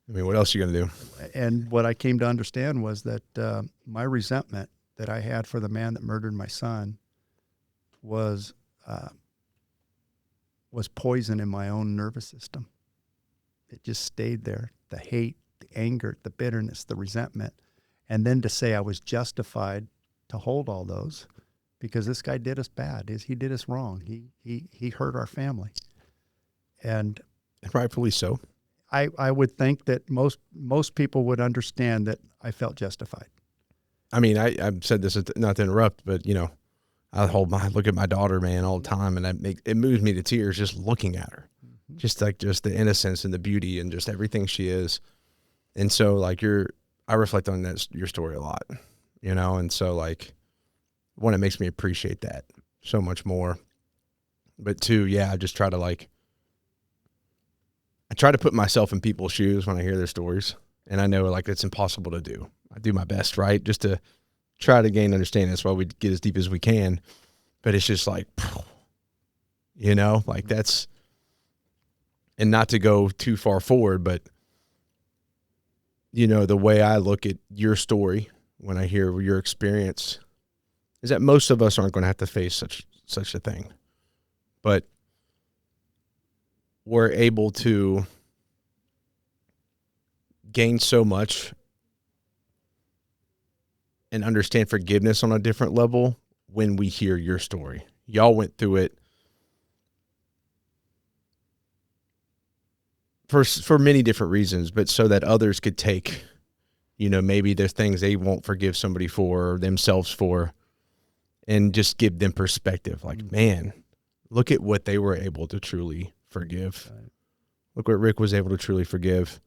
I mean, what else are you going to do? And what I came to understand was that my resentment that I had for the man that murdered my son was poison in my own nervous system. It just stayed there. The hate, the anger, the bitterness, the resentment. And then to say I was justified to hold all those because this guy did us bad. He did us wrong. He hurt our family. And rightfully so. I would think that most people would understand that I felt justified. I mean, I've said this not to interrupt, but I look at my daughter, man, all the time, and it moves me to tears just looking at her. Mm-hmm. Just the innocence and the beauty and just everything she is. And so I reflect on your story a lot, and so one, it makes me appreciate that so much more. But two, I just try to I try to put myself in people's shoes when I hear their stories. And I know it's impossible to do. I do my best, right? Just to try to gain understanding. That's why we get as deep as we can. But it's just that's, and not to go too far forward, but the way I look at your story when I hear your experience is that most of us aren't going to have to face such a thing. But we're able to gain so much and understand forgiveness on a different level when we hear your story. Y'all went through it for many different reasons, but so that others could take, maybe there's things they won't forgive somebody for or themselves for, and just give them perspective. Man, look at what they were able to truly forgive. Right. Look what Rick was able to truly forgive.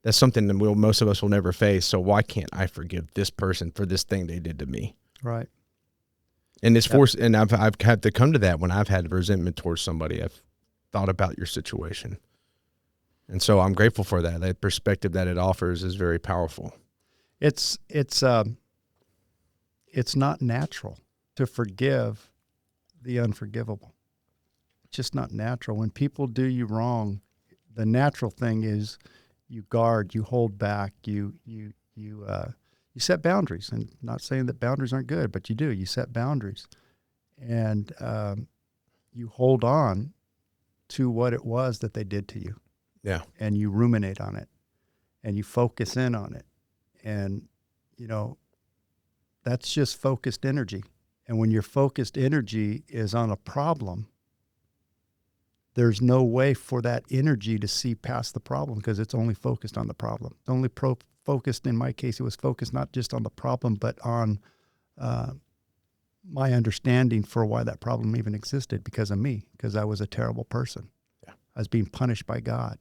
That's something that most of us will never face. So why can't I forgive this person for this thing they did to me? Right. And this force, and I've had to come to that when I've had resentment towards somebody. I've thought about your situation. And so I'm grateful for that. That perspective that it offers is very powerful. It's not natural to forgive the unforgivable. It's just not natural. When people do you wrong, the natural thing is you guard, you hold back, you set boundaries. And not saying that boundaries aren't good, but you do. You set boundaries, and you hold on to what it was that they did to you. Yeah. And you ruminate on it, and you focus in on it, And, that's just focused energy. And when your focused energy is on a problem, there's no way for that energy to see past the problem because it's only focused on the problem. It's only focused, in my case, it was focused not just on the problem, but on my understanding for why that problem even existed because of me, because I was a terrible person. Yeah. I was being punished by God.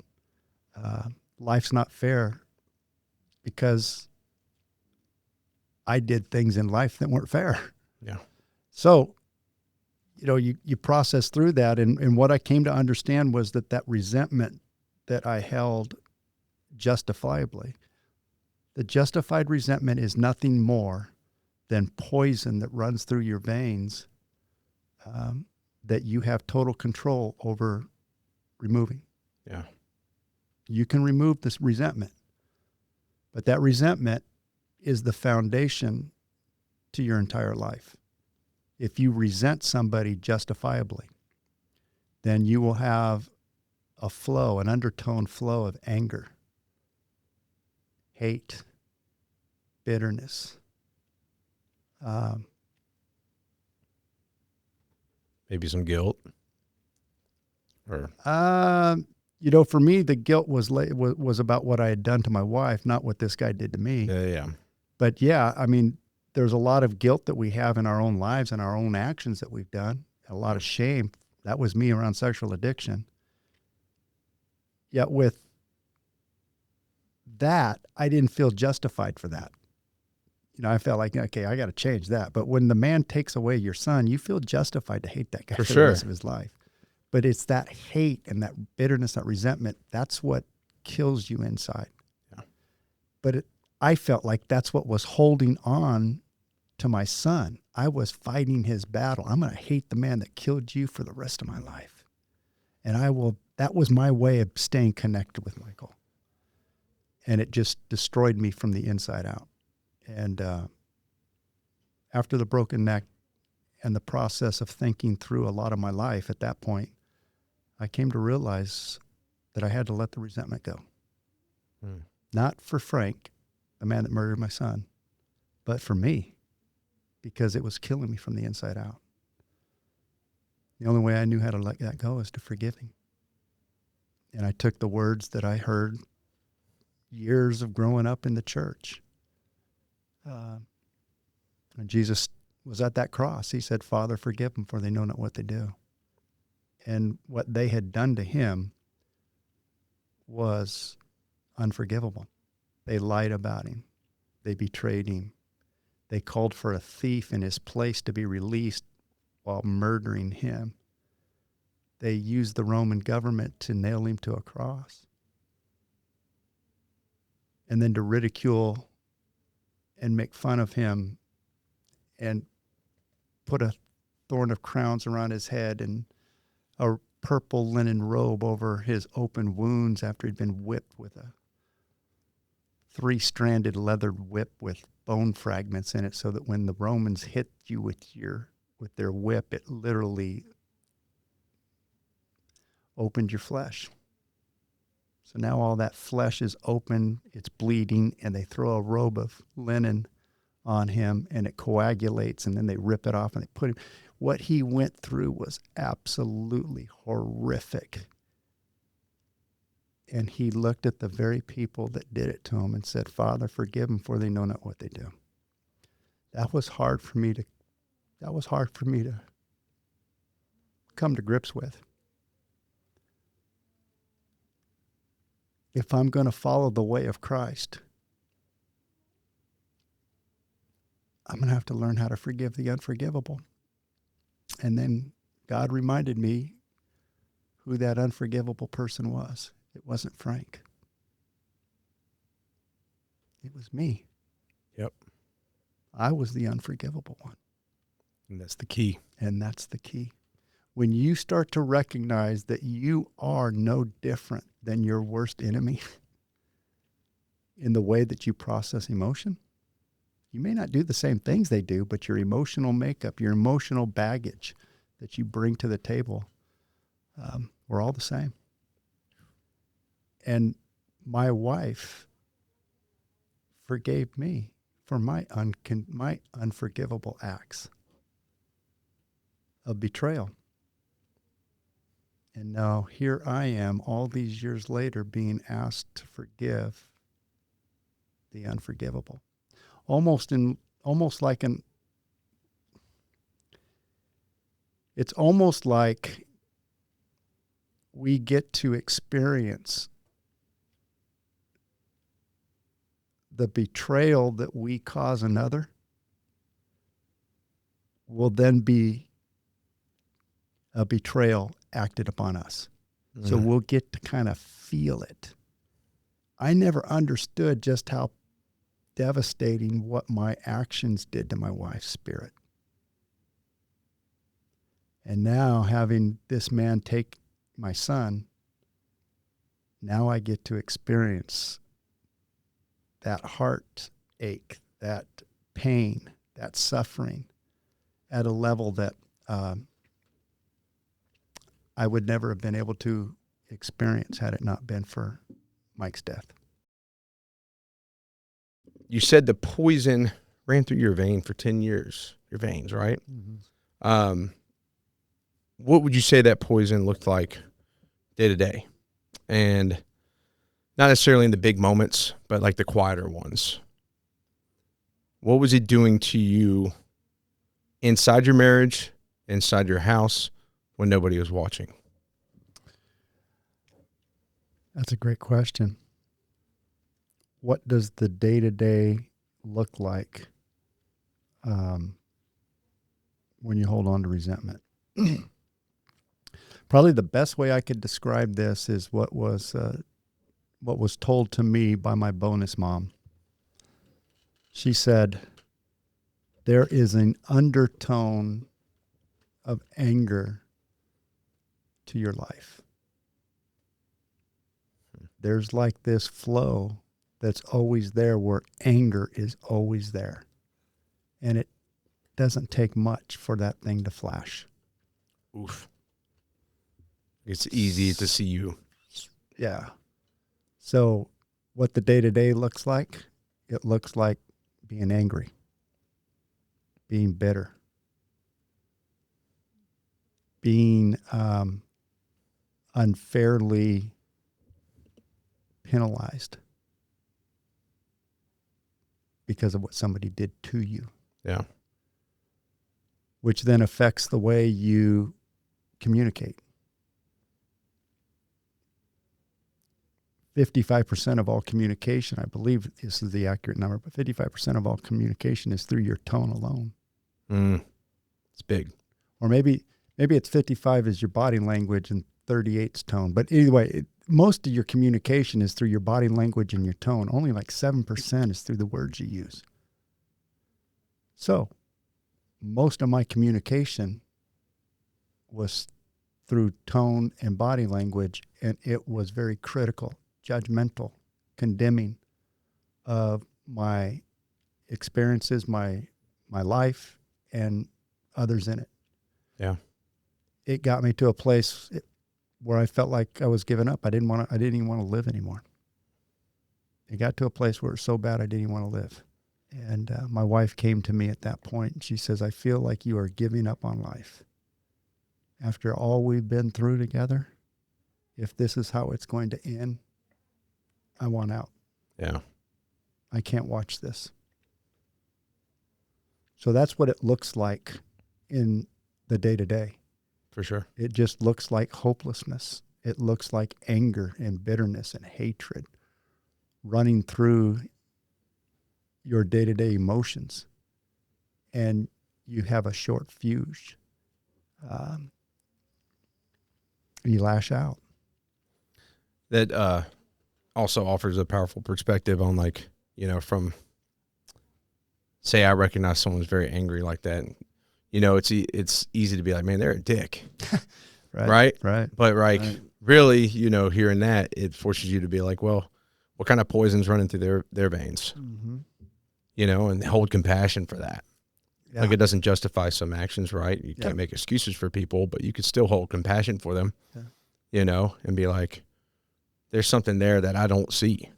Life's not fair because I did things in life that weren't fair. Yeah. So, you process through that. And what I came to understand was that resentment that I held justifiably, the justified resentment is nothing more than poison that runs through your veins that you have total control over removing. Yeah. You can remove this resentment, but that resentment is the foundation to your entire life. If you resent somebody justifiably, then you will have an undertone flow of anger, hate, bitterness. Maybe some guilt. Or for me, the guilt was about what I had done to my wife, not what this guy did to me. yeah. But yeah, I mean, there's a lot of guilt that we have in our own lives and our own actions that we've done. A lot of shame. That was me around sexual addiction. Yet with that, I didn't feel justified for that. I felt like, okay, I got to change that. But when the man takes away your son, you feel justified to hate that guy for the rest of his life. But it's that hate and that bitterness, that resentment, that's what kills you inside. Yeah. But I felt like that's what was holding on to my son. I was fighting his battle. I'm going to hate the man that killed you for the rest of my life. And that was my way of staying connected with Michael. And it just destroyed me from the inside out. And after the broken neck and the process of thinking through a lot of my life at that point, I came to realize that I had to let the resentment go. Not for Frank, the man that murdered my son, but for me, because it was killing me from the inside out. The only way I knew how to let that go is to forgive him. And I took the words that I heard years of growing up in the church. When Jesus was at that cross, he said, "Father, forgive them, for they know not what they do." And what they had done to him was unforgivable. They lied about him. They betrayed him. They called for a thief in his place to be released while murdering him. They used the Roman government to nail him to a cross. And then to ridicule and make fun of him and put a thorn of crowns around his head and a purple linen robe over his open wounds after he'd been whipped with a 3-stranded leathered whip with bone fragments in it, so that when the Romans hit you with their whip, it literally opened your flesh. So now all that flesh is open, it's bleeding, and they throw a robe of linen on him and it coagulates, and then they rip it off and they put him. What he went through was absolutely horrific. And he looked at the very people that did it to him and said, "Father, forgive them, for they know not what they do." That was hard for me to come to grips with. If I'm going to follow the way of Christ, I'm going to have to learn how to forgive the unforgivable. And then God reminded me who that unforgivable person was. It wasn't Frank. It was me. Yep. I was the unforgivable one. And that's the key. And that's the key. When you start to recognize that you are no different than your worst enemy in the way that you process emotion, you may not do the same things they do, but your emotional makeup, your emotional baggage that you bring to the table, we're all the same. And my wife, forgave me for my unforgivable acts of betrayal. And now here I am all these years later being asked to forgive the unforgivable. It's almost like we get to experience the betrayal that we cause another will then be a betrayal acted upon us. So we'll get to kind of feel it. I never understood just how devastating what my actions did to my wife's spirit. And now having this man take my son, now I get to experience that heartache, that pain, that suffering at a level that I would never have been able to experience had it not been for Mike's death. You said the poison ran through your vein for 10 years, your veins, right? Mm-hmm. What would you say that poison looked like day to day? And not necessarily in the big moments, but like the quieter ones. What was it doing to you inside your marriage, inside your house, when nobody was watching? That's a great question. What does the day-to-day look like when you hold on to resentment? Probably the best way I could describe this is what was told to me by my bonus mom. She said, there is an undertone of anger to your life. There's like this flow that's always there where anger is always there. And it doesn't take much for that thing to flash. Oof. It's easy to see you. Yeah. So what the day-to-day looks like, it looks like being angry, being bitter, being unfairly penalized because of what somebody did to you. Yeah. Which then affects the way you communicate. 55% of all communication, I believe this is the accurate number, but 55% of all communication is through your tone alone. It's big. Or maybe it's 55 is your body language and 38's tone. But anyway, most of your communication is through your body language and your tone. Only like 7% is through the words you use. So most of my communication was through tone and body language, and it was very critical, judgmental, condemning of my experiences, my life, and others in it. Yeah. It got me to a place where I felt like I was giving up. I didn't even want to live anymore. It got to a place where it was so bad I didn't even want to live. And my wife came to me at that point, and she says, I feel like you are giving up on life. After all we've been through together, if this is how it's going to end, I want out. Yeah. I can't watch this. So that's what it looks like in the day-to-day. For sure. It just looks like hopelessness. It looks like anger and bitterness and hatred running through your day-to-day emotions. And you have a short fuse. You lash out. That also offers a powerful perspective on, like, you know, from, say I recognize someone's very angry like that. You know, it's easy to be like, man, they're a dick. Right. But like, really, you know, hearing that, it forces you to be like, well, what kind of poison's running through their veins? Mm-hmm. You know, and hold compassion for that. Yeah. Like, it doesn't justify some actions, right? You can't make excuses for people, but you could still hold compassion for them, you know, and be like, there's something there that I don't see,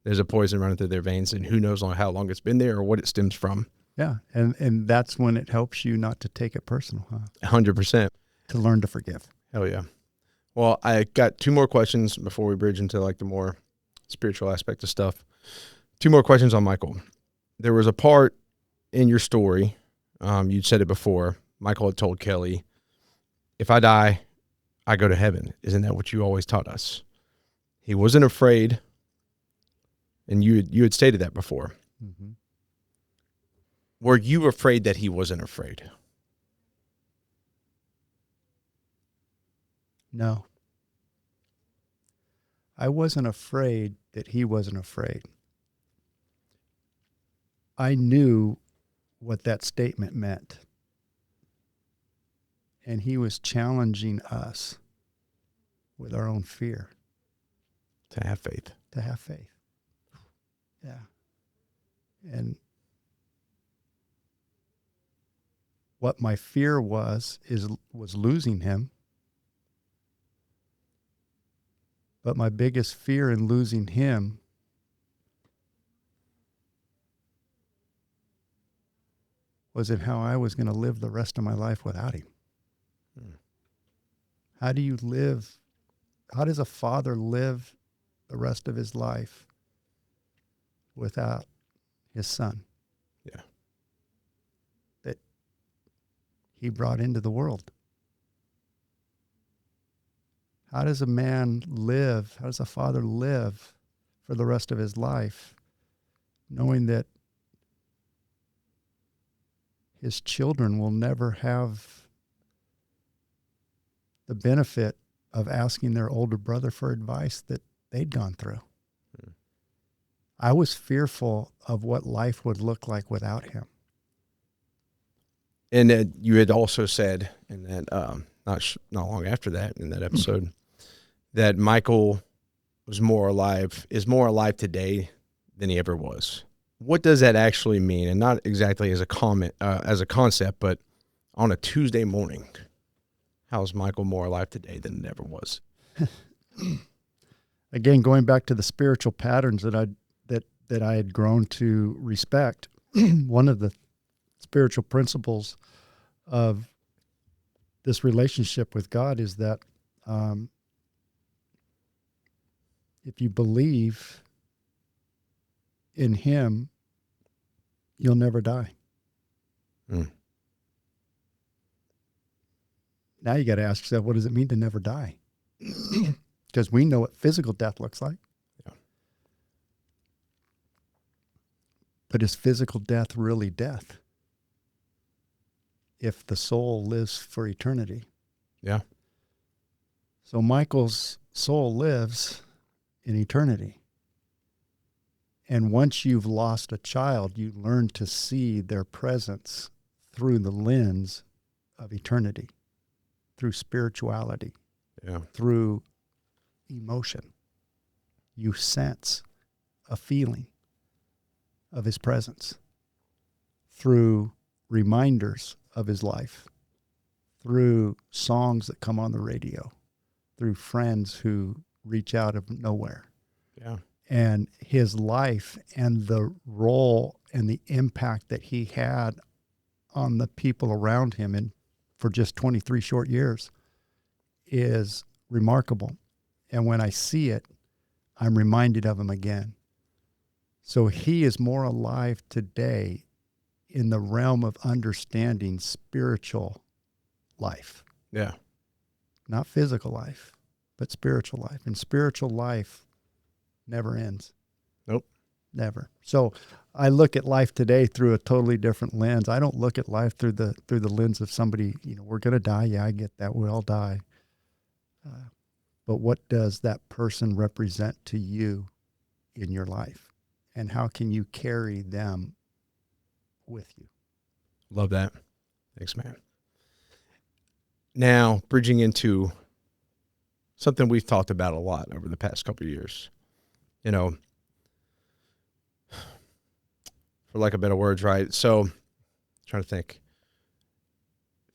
there's a poison running through their veins, and who knows how long it's been there or what it stems from. Yeah. And that's when it helps you not to take it personal, huh? 100%. To learn to forgive. Hell yeah. Well, I got 2 more questions before we bridge into like the more spiritual aspect of stuff. 2 more questions on Michael. There was a part in your story, you'd said it before, Michael had told Kelly, if I die, I go to heaven. Isn't that what you always taught us? He wasn't afraid, and you had stated that before. Mm-hmm. Were you afraid that he wasn't afraid? No. I wasn't afraid that he wasn't afraid. I knew what that statement meant. And he was challenging us with our own fear. To have faith. To have faith. Yeah. And what my fear was losing him. But my biggest fear in losing him was in how I was going to live the rest of my life without him. How do you live? How does a father live the rest of his life without his son? Yeah. That he brought into the world. How does a man live? How does a father live for the rest of his life, knowing that his children will never have the benefit of asking their older brother for advice that they'd gone through? I was fearful of what life would look like without him. And you had also said in that, not long after that, in that episode, that Michael is more alive today than he ever was. What does that actually mean? And not exactly as a comment, as a concept, but on a Tuesday morning, how is Michael more alive today than it ever was? Again, going back to the spiritual patterns that I had grown to respect, one of the spiritual principles of this relationship with God is that if you believe in him, you'll never die. Now you got to ask yourself, what does it mean to never die? Because we know what physical death looks like. Yeah. But is physical death really death? If the soul lives for eternity. Yeah. So Michael's soul lives in eternity. And once you've lost a child, you learn to see their presence through the lens of eternity, through spirituality, through emotion. You sense a feeling of his presence through reminders of his life, through songs that come on the radio, through friends who reach out of nowhere. Yeah. And his life and the role and the impact that he had on the people around him and for just 23 short years is remarkable. And when I see it, I'm reminded of him again. So he is more alive today in the realm of understanding spiritual life. Yeah. Not physical life, but spiritual life. And spiritual life never ends. Nope. Never. So I look at life today through a totally different lens. I don't look at life through the lens of somebody, we're going to die. Yeah, I get that. We all die. But what does that person represent to you in your life? And how can you carry them with you? Love that. Thanks, man. Now, bridging into something we've talked about a lot over the past couple of years, for lack of better words, right? So, trying to think.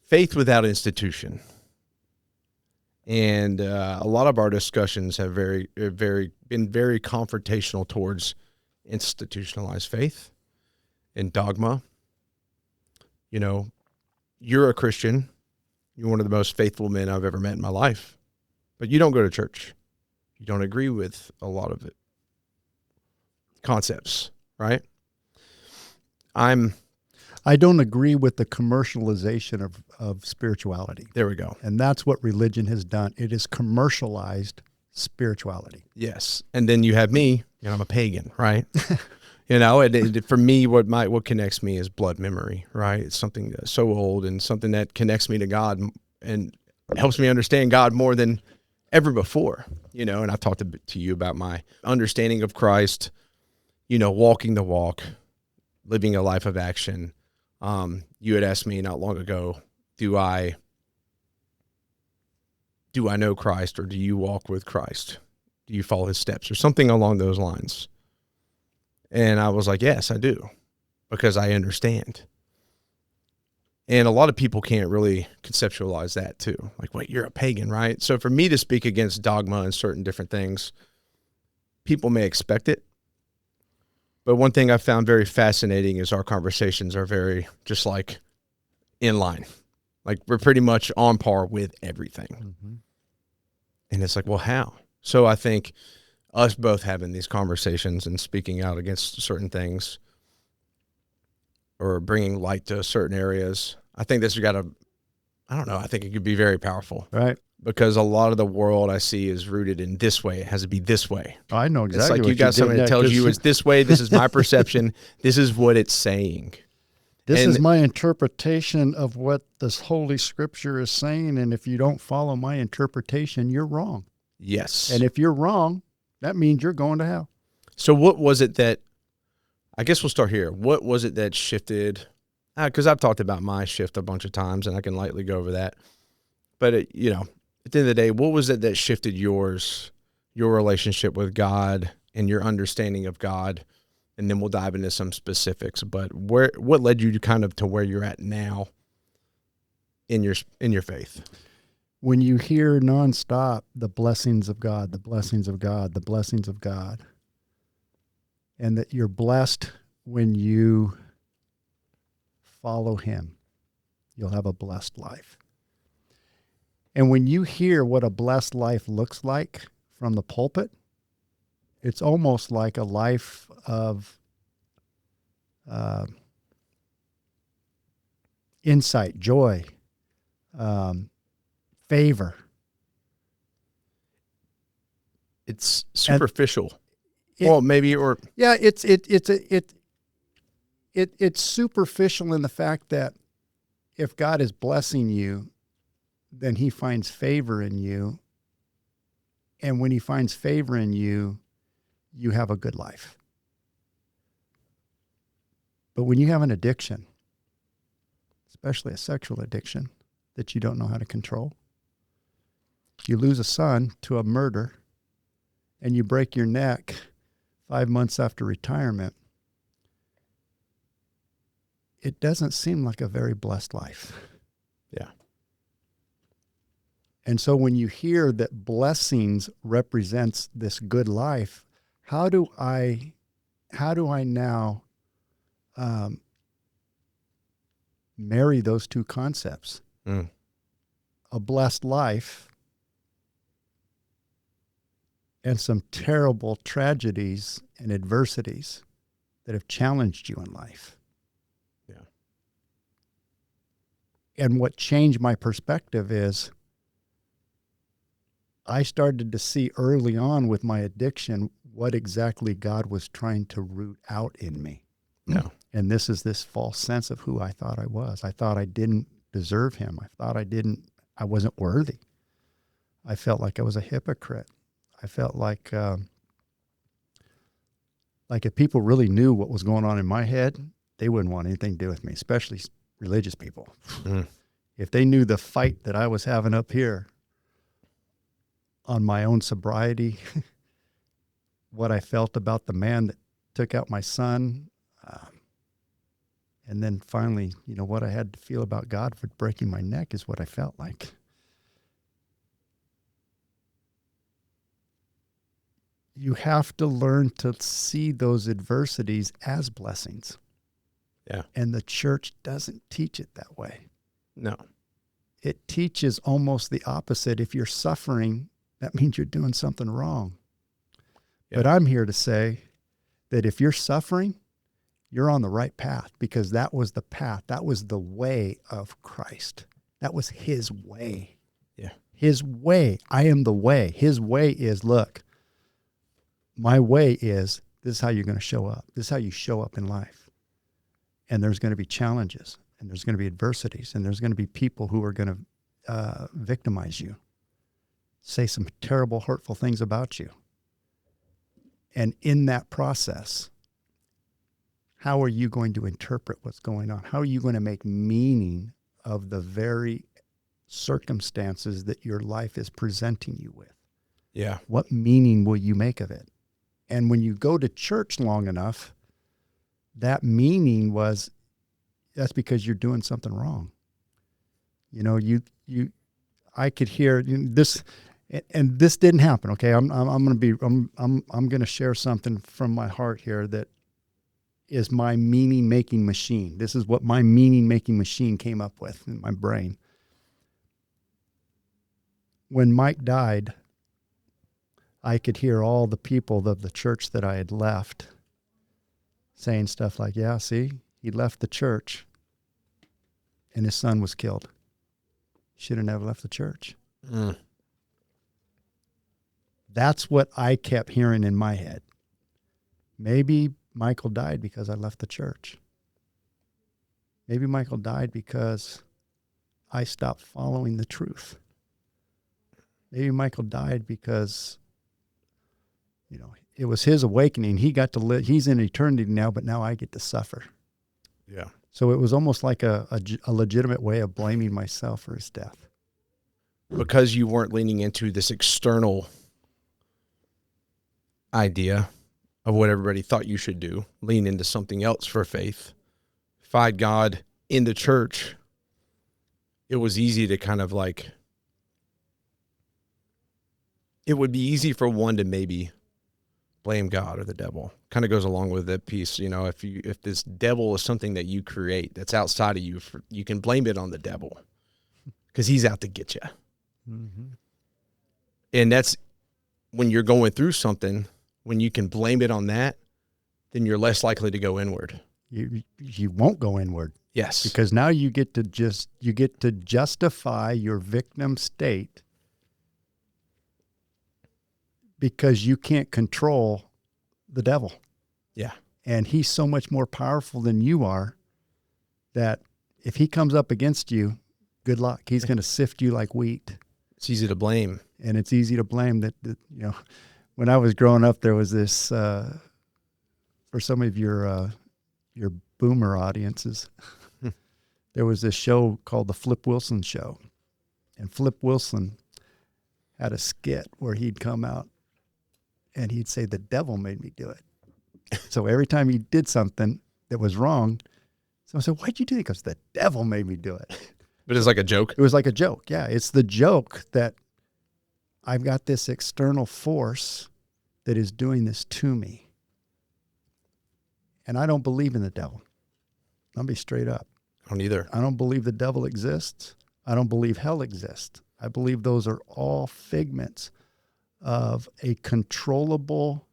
Faith without institution. And a lot of our discussions have been very confrontational towards institutionalized faith and dogma. You know, you're a Christian. You're one of the most faithful men I've ever met in my life, but you don't go to church. You don't agree with a lot of it. Concepts, right? I don't agree with the commercialization of spirituality. There we go. And that's what religion has done. It has commercialized spirituality. Yes. And then you have me, and I'm a pagan, right? And for me, what connects me is blood memory, right? It's something that's so old and something that connects me to God and helps me understand God more than ever before, and I've talked to you about my understanding of Christ, walking the walk, living a life of action. You had asked me not long ago, do I know Christ, or do you walk with Christ? Do you follow his steps, or something along those lines? And I was like, yes, I do, because I understand. And a lot of people can't really conceptualize that too. Like, wait, you're a pagan, right? So for me to speak against dogma and certain different things, people may expect it. But one thing I found very fascinating is our conversations are very just like in line. Like, we're pretty much on par with everything. Mm-hmm. And it's like, well, how? So I think us both having these conversations and speaking out against certain things or bringing light to certain areas, I think this has I think it could be very powerful. Right. Because a lot of the world I see is rooted in this way. It has to be this way. I know exactly. It's like you got something that tells you it's this way. This is my perception. This is what it's saying. This is my interpretation of what this Holy Scripture is saying. And if you don't follow my interpretation, you're wrong. Yes. And if you're wrong, that means you're going to hell. So what was it that, I guess we'll start here. What was it that shifted? Because I've talked about my shift a bunch of times, and I can lightly go over that. But, at the end of the day, what was it that shifted your relationship with God and your understanding of God? And then we'll dive into some specifics. But what led you to kind of to where you're at now in your faith? When you hear nonstop the blessings of God, the blessings of God, the blessings of God, and that you're blessed when you follow him, you'll have a blessed life. And when you hear what a blessed life looks like from the pulpit, it's almost like a life of insight, joy, favor. It's superficial. It's superficial in the fact that if God is blessing you, then he finds favor in you. And when he finds favor in you, you have a good life. But when you have an addiction, especially a sexual addiction that you don't know how to control, you lose a son to a murder, and you break your neck 5 months after retirement, it doesn't seem like a very blessed life. Yeah. And so when you hear that blessings represents this good life, how do I now marry those two concepts? A blessed life and some terrible tragedies and adversities that have challenged you in life. Yeah. And what changed my perspective is I started to see early on with my addiction what exactly God was trying to root out in me. Yeah. And this is this false sense of who I thought I was. I thought I didn't deserve him. I thought I wasn't worthy. I felt like I was a hypocrite. I felt like if people really knew what was going on in my head, they wouldn't want anything to do with me, especially religious people. If they knew the fight that I was having up here on my own sobriety, what I felt about the man that took out my son, and then finally, what I had to feel about God for breaking my neck is what I felt like. you have to learn to see those adversities as blessings. Yeah. And the church doesn't teach it that way. No. It teaches almost the opposite. If you're suffering, that means you're doing something wrong. Yeah. But I'm here to say that if you're suffering, you're on the right path, because that was the path. That was the way of Christ. That was his way. Yeah. His way. I am the way. His way is, look, my way is, this is how you're going to show up. This is how you show up in life. And there's going to be challenges, and there's going to be adversities, and there's going to be people who are going to victimize you, say some terrible, hurtful things about you. And in that process, how are you going to interpret what's going on? How are you going to make meaning of the very circumstances that your life is presenting you with? Yeah. What meaning will you make of it? And when you go to church long enough, that meaning was, that's because you're doing something wrong. You know, I could hear this, and this didn't happen. Okay. I'm going to share something from my heart here that is my meaning making machine. This is what my meaning making machine came up with in my brain. When Mike died, I could hear all the people of the church that I had left saying stuff like, yeah, see, he left the church and his son was killed. Should have never left the church. Mm. That's what I kept hearing in my head. Maybe Michael died because I left the church. Maybe Michael died because I stopped following the truth. Maybe Michael died because, you know, it was his awakening. He got to live. He's in eternity now, but now I get to suffer. Yeah. So it was almost like a legitimate way of blaming myself for his death. Because you weren't leaning into this external idea of what everybody thought you should do, lean into something else for faith, find God in the church. It was easy to kind of like, it would be easy for one to maybe blame God or the devil. Kind of goes along with that piece. You know, if this devil is something that you create that's outside of you, you can blame it on the devil because he's out to get you. Mm-hmm. And that's when you're going through something, when you can blame it on that, then you're less likely to go inward. You won't go inward. Yes. Because now you get to justify your victim state because you can't control the devil. Yeah. And he's so much more powerful than you are that if he comes up against you, good luck. He's going to sift you like wheat. It's easy to blame. And it's easy to blame that, you know, when I was growing up, there was this, for some of your boomer audiences, there was this show called The Flip Wilson Show. And Flip Wilson had a skit where he'd come out and he'd say, the devil made me do it. So every time he did something that was wrong, someone said, why'd you do it? He goes, the devil made me do it. But it's like a joke. It was like a joke. Yeah. It's the joke that I've got this external force that is doing this to me. And I don't believe in the devil. I'll be straight up. I don't either. I don't believe the devil exists. I don't believe hell exists. I believe those are all figments of a controllable,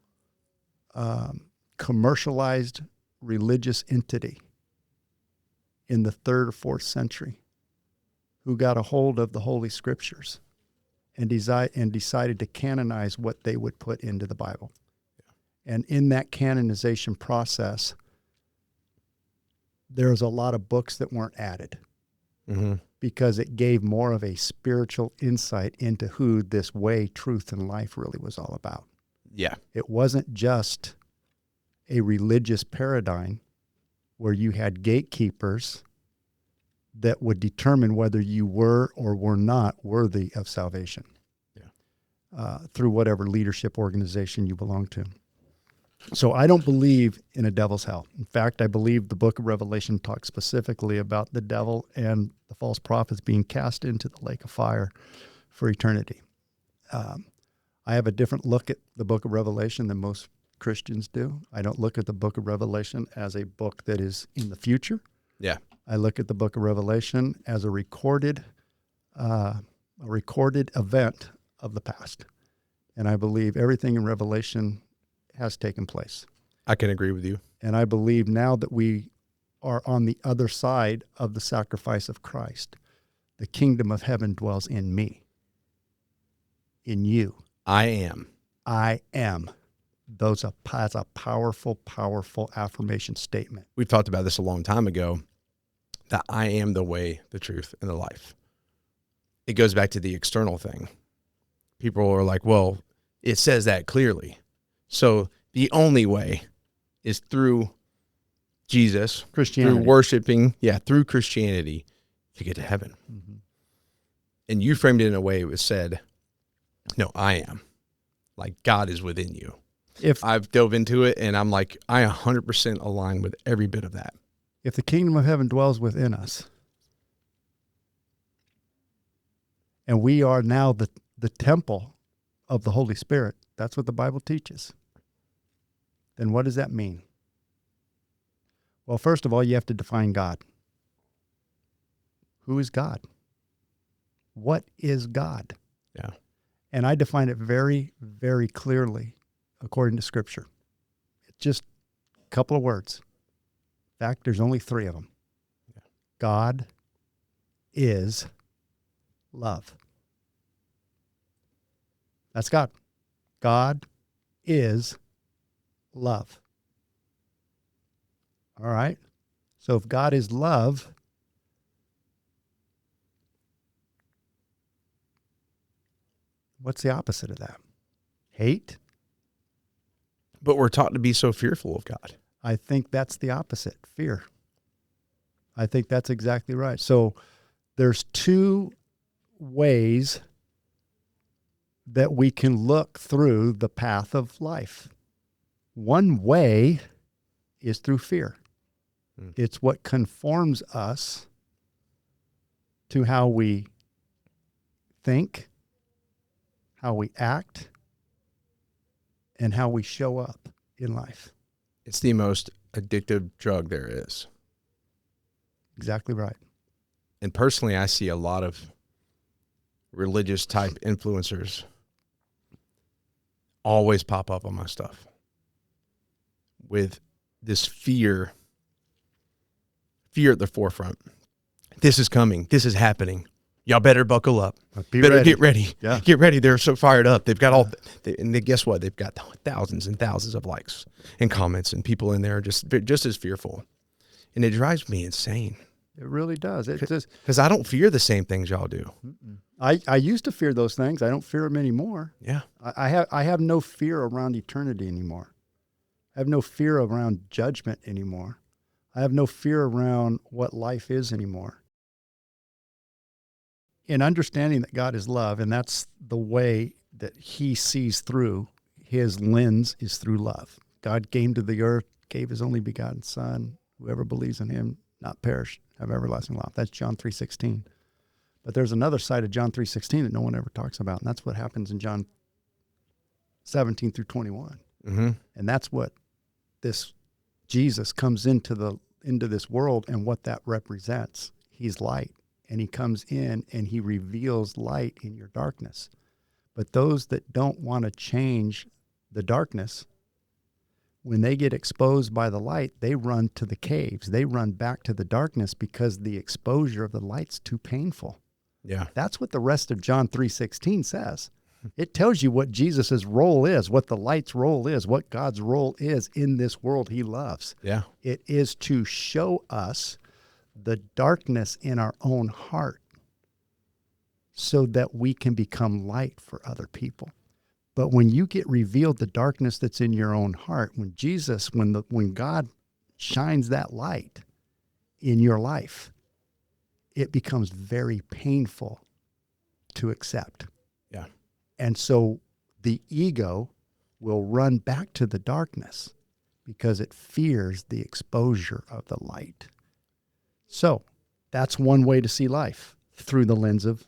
commercialized religious entity in the 3rd or 4th century who got a hold of the Holy Scriptures and decided to canonize what they would put into the Bible. Yeah. And in that canonization process, there was a lot of books that weren't added. Mm-hmm. Because it gave more of a spiritual insight into who this way, truth, and life really was all about. Yeah. It wasn't just a religious paradigm where you had gatekeepers that would determine whether you were or were not worthy of salvation. Yeah. Through whatever leadership organization you belong to. So I don't believe in a devil's hell. In fact, I believe the book of Revelation talks specifically about the devil and the false prophets being cast into the lake of fire for eternity. I have a different look at the book of Revelation than most Christians do. I don't look at the book of Revelation as a book that is in the future. Yeah. I look at the book of Revelation as a recorded event of the past. And I believe everything in Revelation has taken place. I can agree with you. And I believe now that we are on the other side of the sacrifice of Christ, the kingdom of heaven dwells in me, in you. I am. That's a powerful, powerful affirmation statement. We talked about this a long time ago, that I am the way, the truth, and the life. It goes back to the external thing. People are like, well, it says that clearly. So the only way is through Jesus, Christianity. through worshiping, through Christianity to get to heaven. Mm-hmm. And you framed it in a way it was said, no, I am. Like God is within you. If I've dove into it and I'm like, I 100% align with every bit of that. If the kingdom of heaven dwells within us, and we are now the temple of the Holy Spirit, that's what the Bible teaches, then what does that mean? Well, first of all, you have to define God. Who is God? What is God? Yeah. And I define it very, very clearly according to Scripture. It's just a couple of words. In fact, there's only 3 of them. Yeah. God is love. That's God. God is love. All right? So if God is love, what's the opposite of that? Hate? But we're taught to be so fearful of God. I think that's the opposite, fear. I think that's exactly right. So there's 2 ways that we can look through the path of life. One way is through fear. It's what conforms us to how we think, how we act, and how we show up in life. It's the most addictive drug there is. Exactly right. And personally, I see a lot of religious type influencers always pop up on my stuff with this fear at the forefront. This is coming. This is happening. Y'all better buckle up. Better get ready. Yeah. Get ready. They're so fired up. They've got guess what? They've got thousands and thousands of likes and comments, and people in there are just as fearful. And it drives me insane. It really does. It just because I don't fear the same things y'all do. I used to fear those things. I don't fear them anymore. Yeah. I have no fear around eternity anymore. I have no fear around judgment anymore. I have no fear around what life is anymore. In understanding that God is love, and that's the way that he sees through, his lens is through love. God came to the earth, gave his only begotten Son. Whoever believes in him, not perish, have everlasting life. That's John 3:16. But there's another side of John 3:16 that no one ever talks about, and that's what happens in John 17 through 21. Mm-hmm. And that's what this Jesus comes into this world, and what that represents. He's light, and he comes in and he reveals light in your darkness. But those that don't want to change the darkness, when they get exposed by the light, they run to the caves. They run back to the darkness because the exposure of the light's too painful. Yeah. That's what the rest of John 3:16 says. It tells you what Jesus' role is, what the light's role is, what God's role is in this world he loves. Yeah. It is to show us the darkness in our own heart so that we can become light for other people. But when you get revealed the darkness that's in your own heart, when God shines that light in your life, it becomes very painful to accept. Yeah. And so the ego will run back to the darkness because it fears the exposure of the light. So that's one way to see life, through the lens of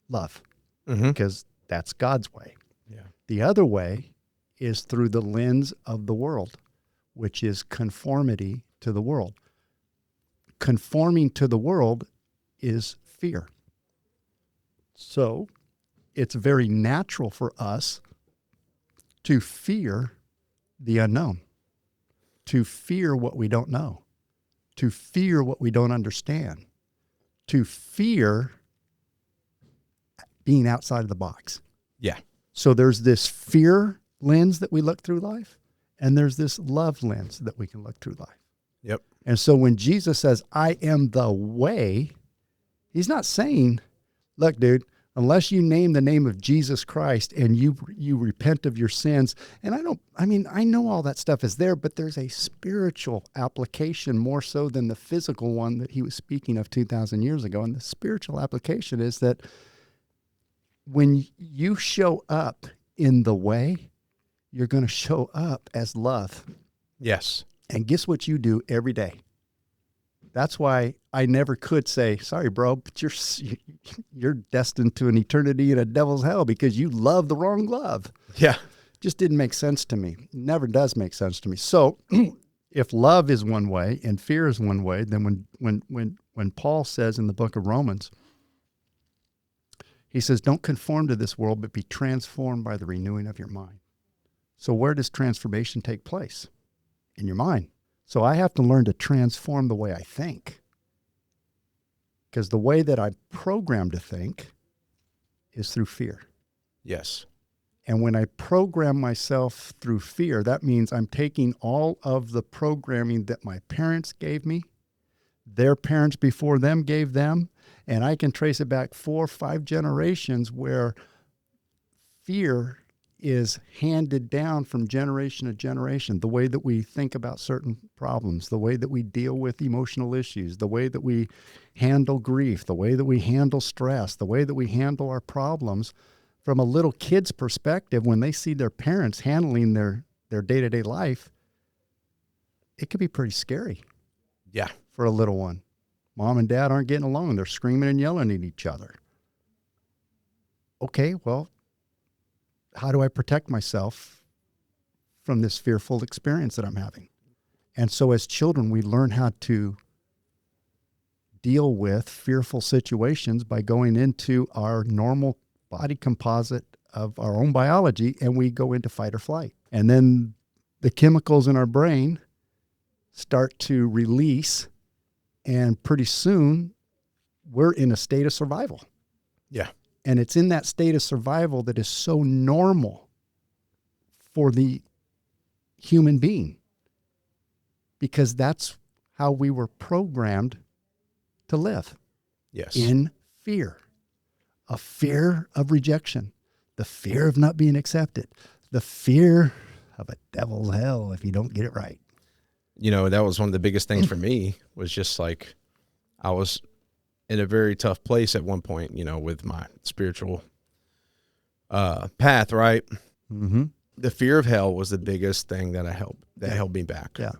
love, Mm-hmm. because that's God's way. Yeah. The other way is through the lens of the world, which is conformity to the world. Conforming to the world is fear. So it's very natural for us to fear the unknown, to fear what we don't know, to fear what we don't understand, to fear being outside of the box. Yeah. So there's this fear lens that we look through life, and there's this love lens that we can look through life. Yep. And so when Jesus says, I am the way, he's not saying, look, dude, unless you name the name of Jesus Christ and you repent of your sins. And I know all that stuff is there, but there's a spiritual application more so than the physical one that he was speaking of 2,000 years ago. And the spiritual application is that when you show up in the way, you're going to show up as love. Yes. And guess what you do every day? That's why I never could say, sorry, bro, but you're destined to an eternity in a devil's hell because you love the wrong love. Yeah. Just didn't make sense to me. Never does make sense to me. So if love is one way and fear is one way, then when Paul says in the book of Romans, he says, don't conform to this world, but be transformed by the renewing of your mind. So where does transformation take place? In your mind. So I have to learn to transform the way I think. Because the way that I'm programmed to think is through fear. Yes. And when I program myself through fear, that means I'm taking all of the programming that my parents gave me, their parents before them gave them, and I can trace it back 4 or 5 generations where fear is handed down from generation to generation. The way that we think about certain problems, the way that we deal with emotional issues, the way that we handle grief, the way that we handle stress, the way that we handle our problems from a little kid's perspective, when they see their parents handling their day-to-day life, it could be pretty scary. Yeah. For a little one. Mom and dad aren't getting along. They're screaming and yelling at each other. Okay, well, how do I protect myself from this fearful experience that I'm having? And so as children, we learn how to deal with fearful situations by going into our normal body composite of our own biology, and we go into fight or flight. And then the chemicals in our brain start to release, and pretty soon we're in a state of survival. Yeah. And it's in that state of survival that is so normal for the human being, because that's how we were programmed to live. Yes. In fear. A fear of rejection, the fear of not being accepted, the fear of a devil's hell if you don't get it right. You know, that was one of the biggest things for me, was just like, I was in a very tough place at one point, you know, with my spiritual path, right? Mm-hmm. The fear of hell was the biggest thing that held me back. Yeah.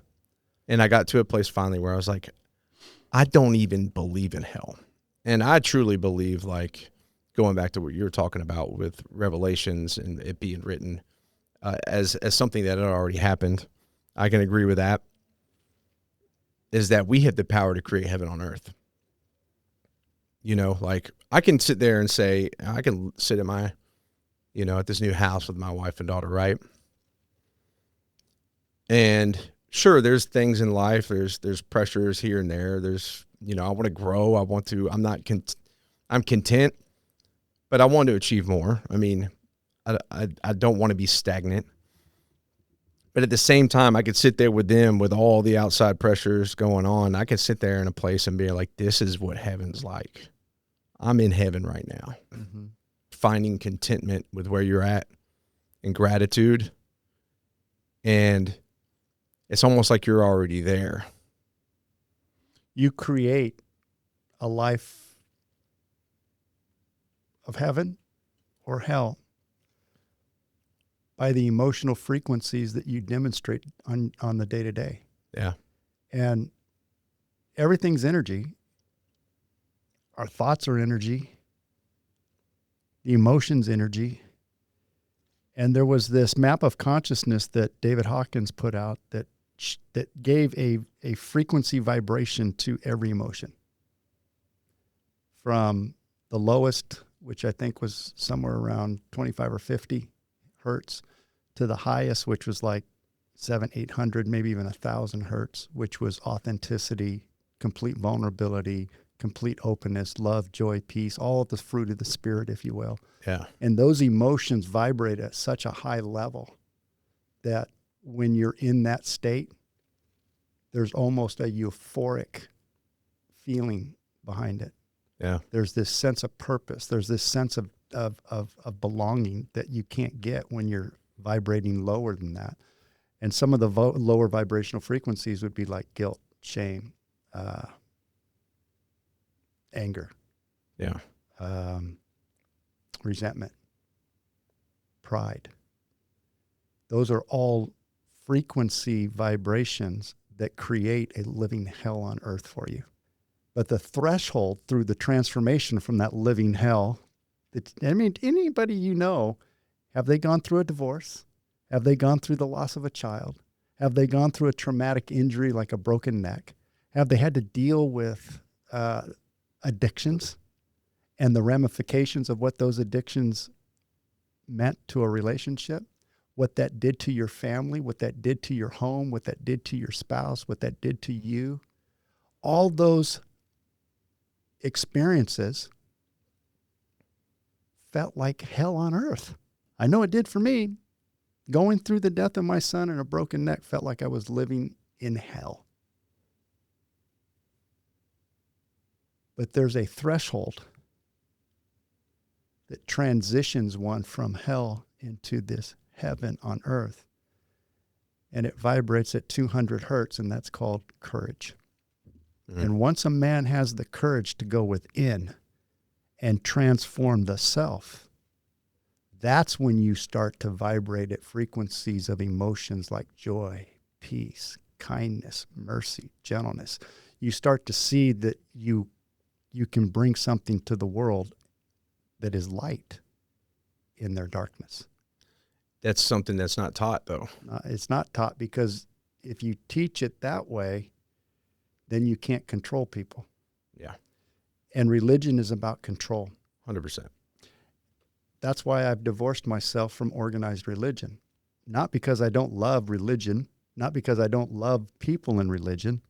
And I got to a place finally where I was like, I don't even believe in hell. And I truly believe, like, going back to what you were talking about with Revelations and it being written as something that had already happened, I can agree with that, is that we have the power to create heaven on earth. You know, like, I can sit there and say, I can sit at my, you know, at this new house with my wife and daughter, right? And sure, there's things in life, there's pressures here and there. There's, you know, I want to grow. I'm content, but I want to achieve more. I mean, I don't want to be stagnant. But at the same time, I could sit there with them with all the outside pressures going on. I could sit there in a place and be like, this is what heaven's like. I'm in heaven right now. Mm-hmm. Finding contentment with where you're at and gratitude. And it's almost like you're already there. You create a life of heaven or hell by the emotional frequencies that you demonstrate on the day-to-day. Yeah. And everything's energy. Our thoughts are energy. The emotions energy. And there was this map of consciousness that David Hawkins put out that gave a frequency vibration to every emotion. From the lowest, which I think was somewhere around 25 or 50 hertz, to the highest, which was like 700-800, maybe even 1,000 hertz, which was authenticity, complete vulnerability, complete openness, love, joy, peace, all of the fruit of the spirit, if you will. Yeah. And those emotions vibrate at such a high level that when you're in that state, there's almost a euphoric feeling behind it. Yeah. There's this sense of purpose. There's this sense of belonging that you can't get when you're vibrating lower than that. And some of the lower vibrational frequencies would be like guilt, shame, anger, Yeah. resentment, pride. Those are all frequency vibrations that create a living hell on earth for you. But the threshold through the transformation from that living hell, anybody you know, have they gone through a divorce? Have they gone through the loss of a child? Have they gone through a traumatic injury like a broken neck? Have they had to deal with addictions and the ramifications of what those addictions meant to a relationship? What that did to your family, what that did to your home, what that did to your spouse, what that did to you? All those experiences felt like hell on earth. I know it did for me. Going through the death of my son and a broken neck felt like I was living in hell. But there's a threshold that transitions one from hell into this heaven on earth. And it vibrates at 200 hertz, and that's called courage. And once a man has the courage to go within and transform the self, that's when you start to vibrate at frequencies of emotions like joy, peace, kindness, mercy, gentleness. You start to see that you can bring something to the world that is light in their darkness. That's something that's not taught, though. It's not taught, because if you teach it that way, then you can't control people. Yeah. And religion is about control. 100%. That's why I've divorced myself from organized religion. Not because I don't love religion, not because I don't love people in religion.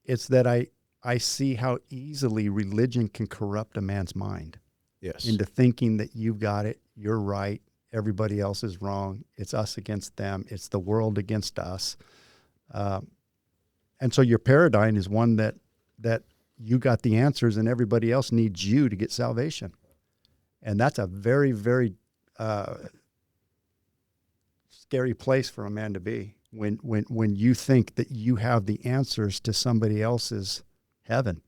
It's that I see how easily religion can corrupt a man's mind. Yes. Into thinking that you've got it, you're right, everybody else is wrong, it's us against them, it's the world against us. And so your paradigm is one that you got the answers and everybody else needs you to get salvation. And that's a very, very scary place for a man to be when you think that you have the answers to somebody else's heaven.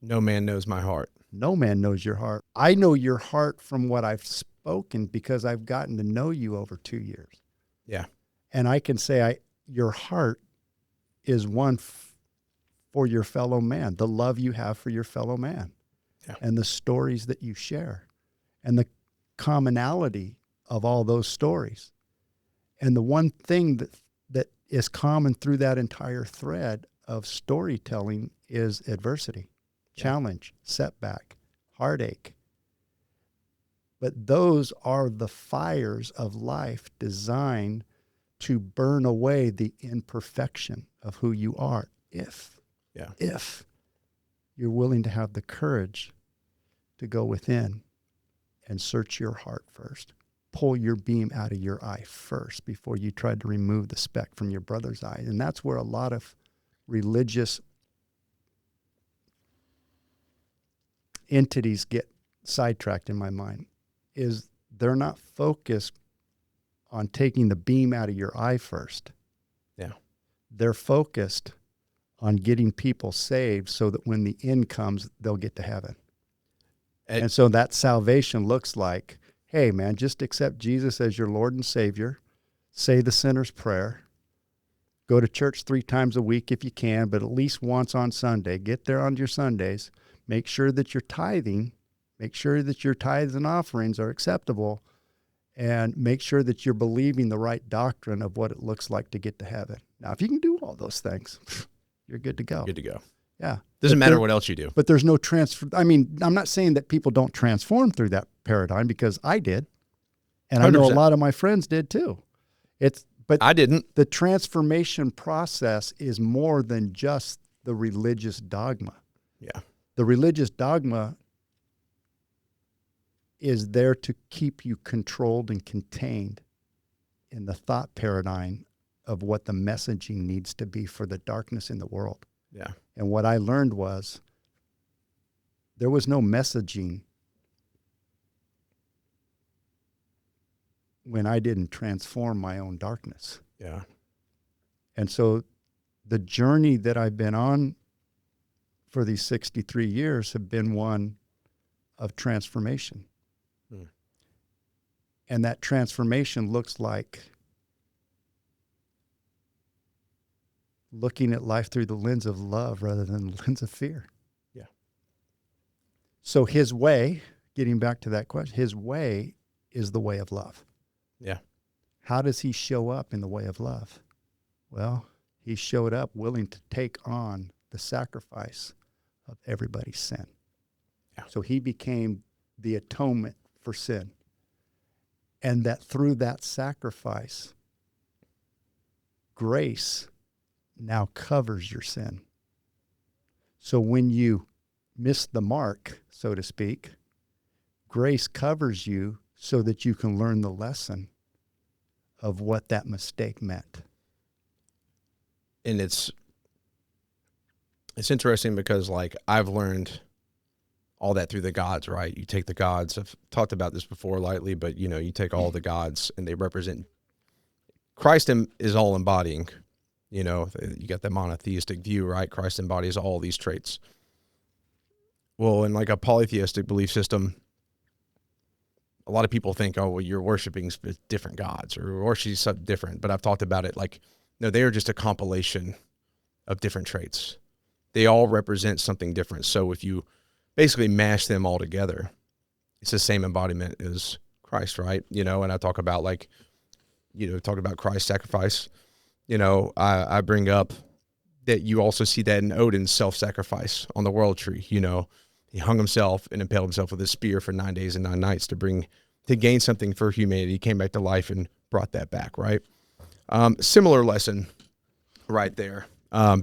No man knows my heart. No man knows your heart. I know your heart from what I've spoken because I've gotten to know you over 2 years. Yeah. And I can say your heart is one for your fellow man, the love you have for your fellow man, and the stories that you share, and the commonality of all those stories. And the one thing that is common through that entire thread of storytelling is adversity, challenge, setback, heartache. But those are the fires of life designed to burn away the imperfection of who you are if you're willing to have the courage to go within and search your heart first. Pull your beam out of your eye first before you try to remove the speck from your brother's eye. And that's where a lot of religious entities get sidetracked in my mind, is they're not focused on taking the beam out of your eye first. Yeah. They're focused on getting people saved so that when the end comes, they'll get to heaven. And so that salvation looks like, hey, man, just accept Jesus as your Lord and Savior. Say the sinner's prayer. Go to church 3 times a week if you can, but at least once on Sunday. Get there on your Sundays. Make sure that you're tithing. Make sure that your tithes and offerings are acceptable. and make sure that you're believing the right doctrine of what it looks like to get to heaven. Now, if you can do all those things, you're good to go. Good to go. Yeah. Doesn't matter what else you do. But there's no transfer. I mean, I'm not saying that people don't transform through that paradigm, because I did. And 100%. I know a lot of my friends did too. But I didn't. The transformation process is more than just the religious dogma. Yeah. The religious dogma is there to keep you controlled and contained in the thought paradigm of what the messaging needs to be for the darkness in the world. Yeah. And what I learned was there was no messaging when I didn't transform my own darkness. Yeah. And so the journey that I've been on for these 63 years have been one of transformation. And that transformation looks like looking at life through the lens of love rather than the lens of fear. Yeah. So his way, getting back to that question, his way is the way of love. Yeah. How does he show up in the way of love? Well, he showed up willing to take on the sacrifice of everybody's sin. Yeah. So he became the atonement for sin. And that through that sacrifice, grace now covers your sin. So when you miss the mark, so to speak, grace covers you so that you can learn the lesson of what that mistake meant. And it's interesting because, like, I've learned all that through the gods, right? You take the gods. I've talked about this before lightly, but, you know, you take all the gods and they represent Christ is all embodying, you know, you got the monotheistic view, right? Christ embodies all these traits. Well, in like a polytheistic belief system, a lot of people think, oh, well, you're worshiping different gods or she's something different. But I've talked about it like, no, they are just a compilation of different traits. They all represent something different. So if you basically mash them all together, it's the same embodiment as Christ, right? You know, and I talk about like, you know, talk about Christ's sacrifice. You know, I bring up that you also see that in Odin's self-sacrifice on the world tree. You know, he hung himself and impaled himself with a spear for 9 days and 9 nights to gain something for humanity. He came back to life and brought that back, right? Similar lesson right there,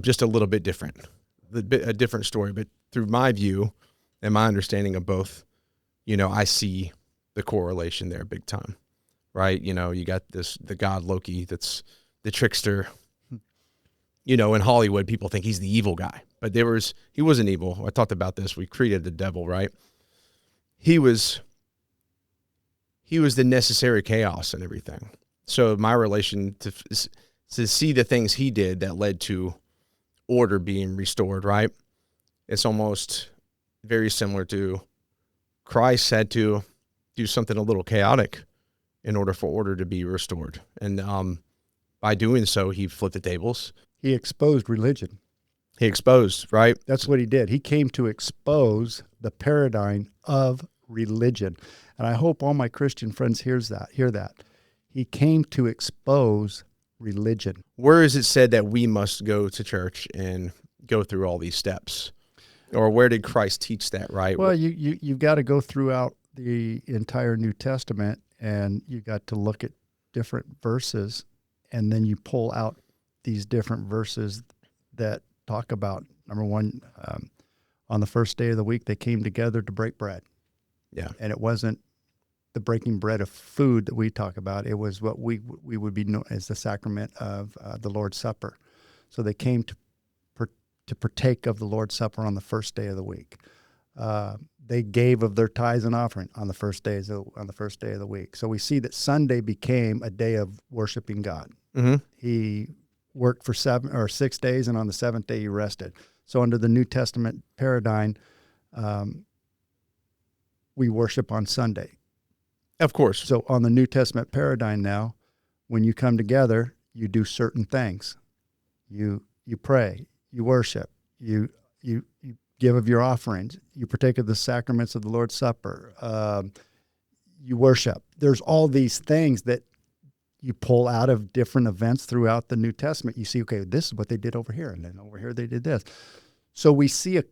just a little bit different, a different story. But through my view and my understanding of both, you know, I see the correlation there big time, right? You know, you got the god Loki that's the trickster. You know, in Hollywood, people think he's the evil guy, but he wasn't evil. I talked about this. We created the devil, right? He was the necessary chaos and everything. So my relation to see the things he did that led to order being restored, right? It's almost very similar to Christ had to do something a little chaotic in order for order to be restored. And by doing so, he flipped the tables. He exposed religion. He exposed, right? That's what he did. He came to expose the paradigm of religion. And I hope all my Christian friends hear that. He came to expose religion. Where is it said that we must go to church and go through all these steps? Or where did Christ teach that, right? Well, you've got to go throughout the entire New Testament, and you got to look at different verses, and then you pull out these different verses that talk about, number one, on the first day of the week, they came together to break bread. Yeah. And it wasn't the breaking bread of food that we talk about. It was what we would be known as the sacrament of the Lord's Supper. So they came to partake of the Lord's Supper on the first day of the week. They gave of their tithes and offering on the first day of the week. So we see that Sunday became a day of worshiping God. Mm-hmm. He worked for 7 or 6 days, and on the seventh day he rested. So under the New Testament paradigm, we worship on Sunday. Of course. So on the New Testament paradigm now, when you come together, you do certain things. You pray, you worship, you give of your offerings, you partake of the sacraments of the Lord's Supper. you worship. There's all these things that you pull out of different events throughout the New Testament. You see, okay, this is what they did over here, and then over here they did this. So we see a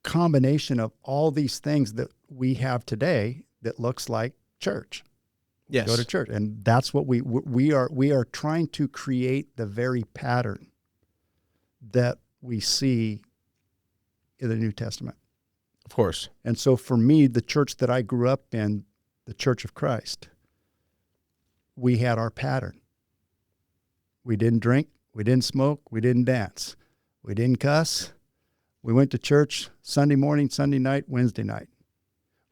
combination of all these things that we have today that looks like church. Yes. Go to church. And that's what we are trying to create the very pattern that we see in the New Testament. Of course. And so for me, the church that I grew up in, the Church of Christ, we had our pattern. We didn't drink, we didn't smoke, we didn't dance, we didn't cuss. We went to church Sunday morning, Sunday night, Wednesday night.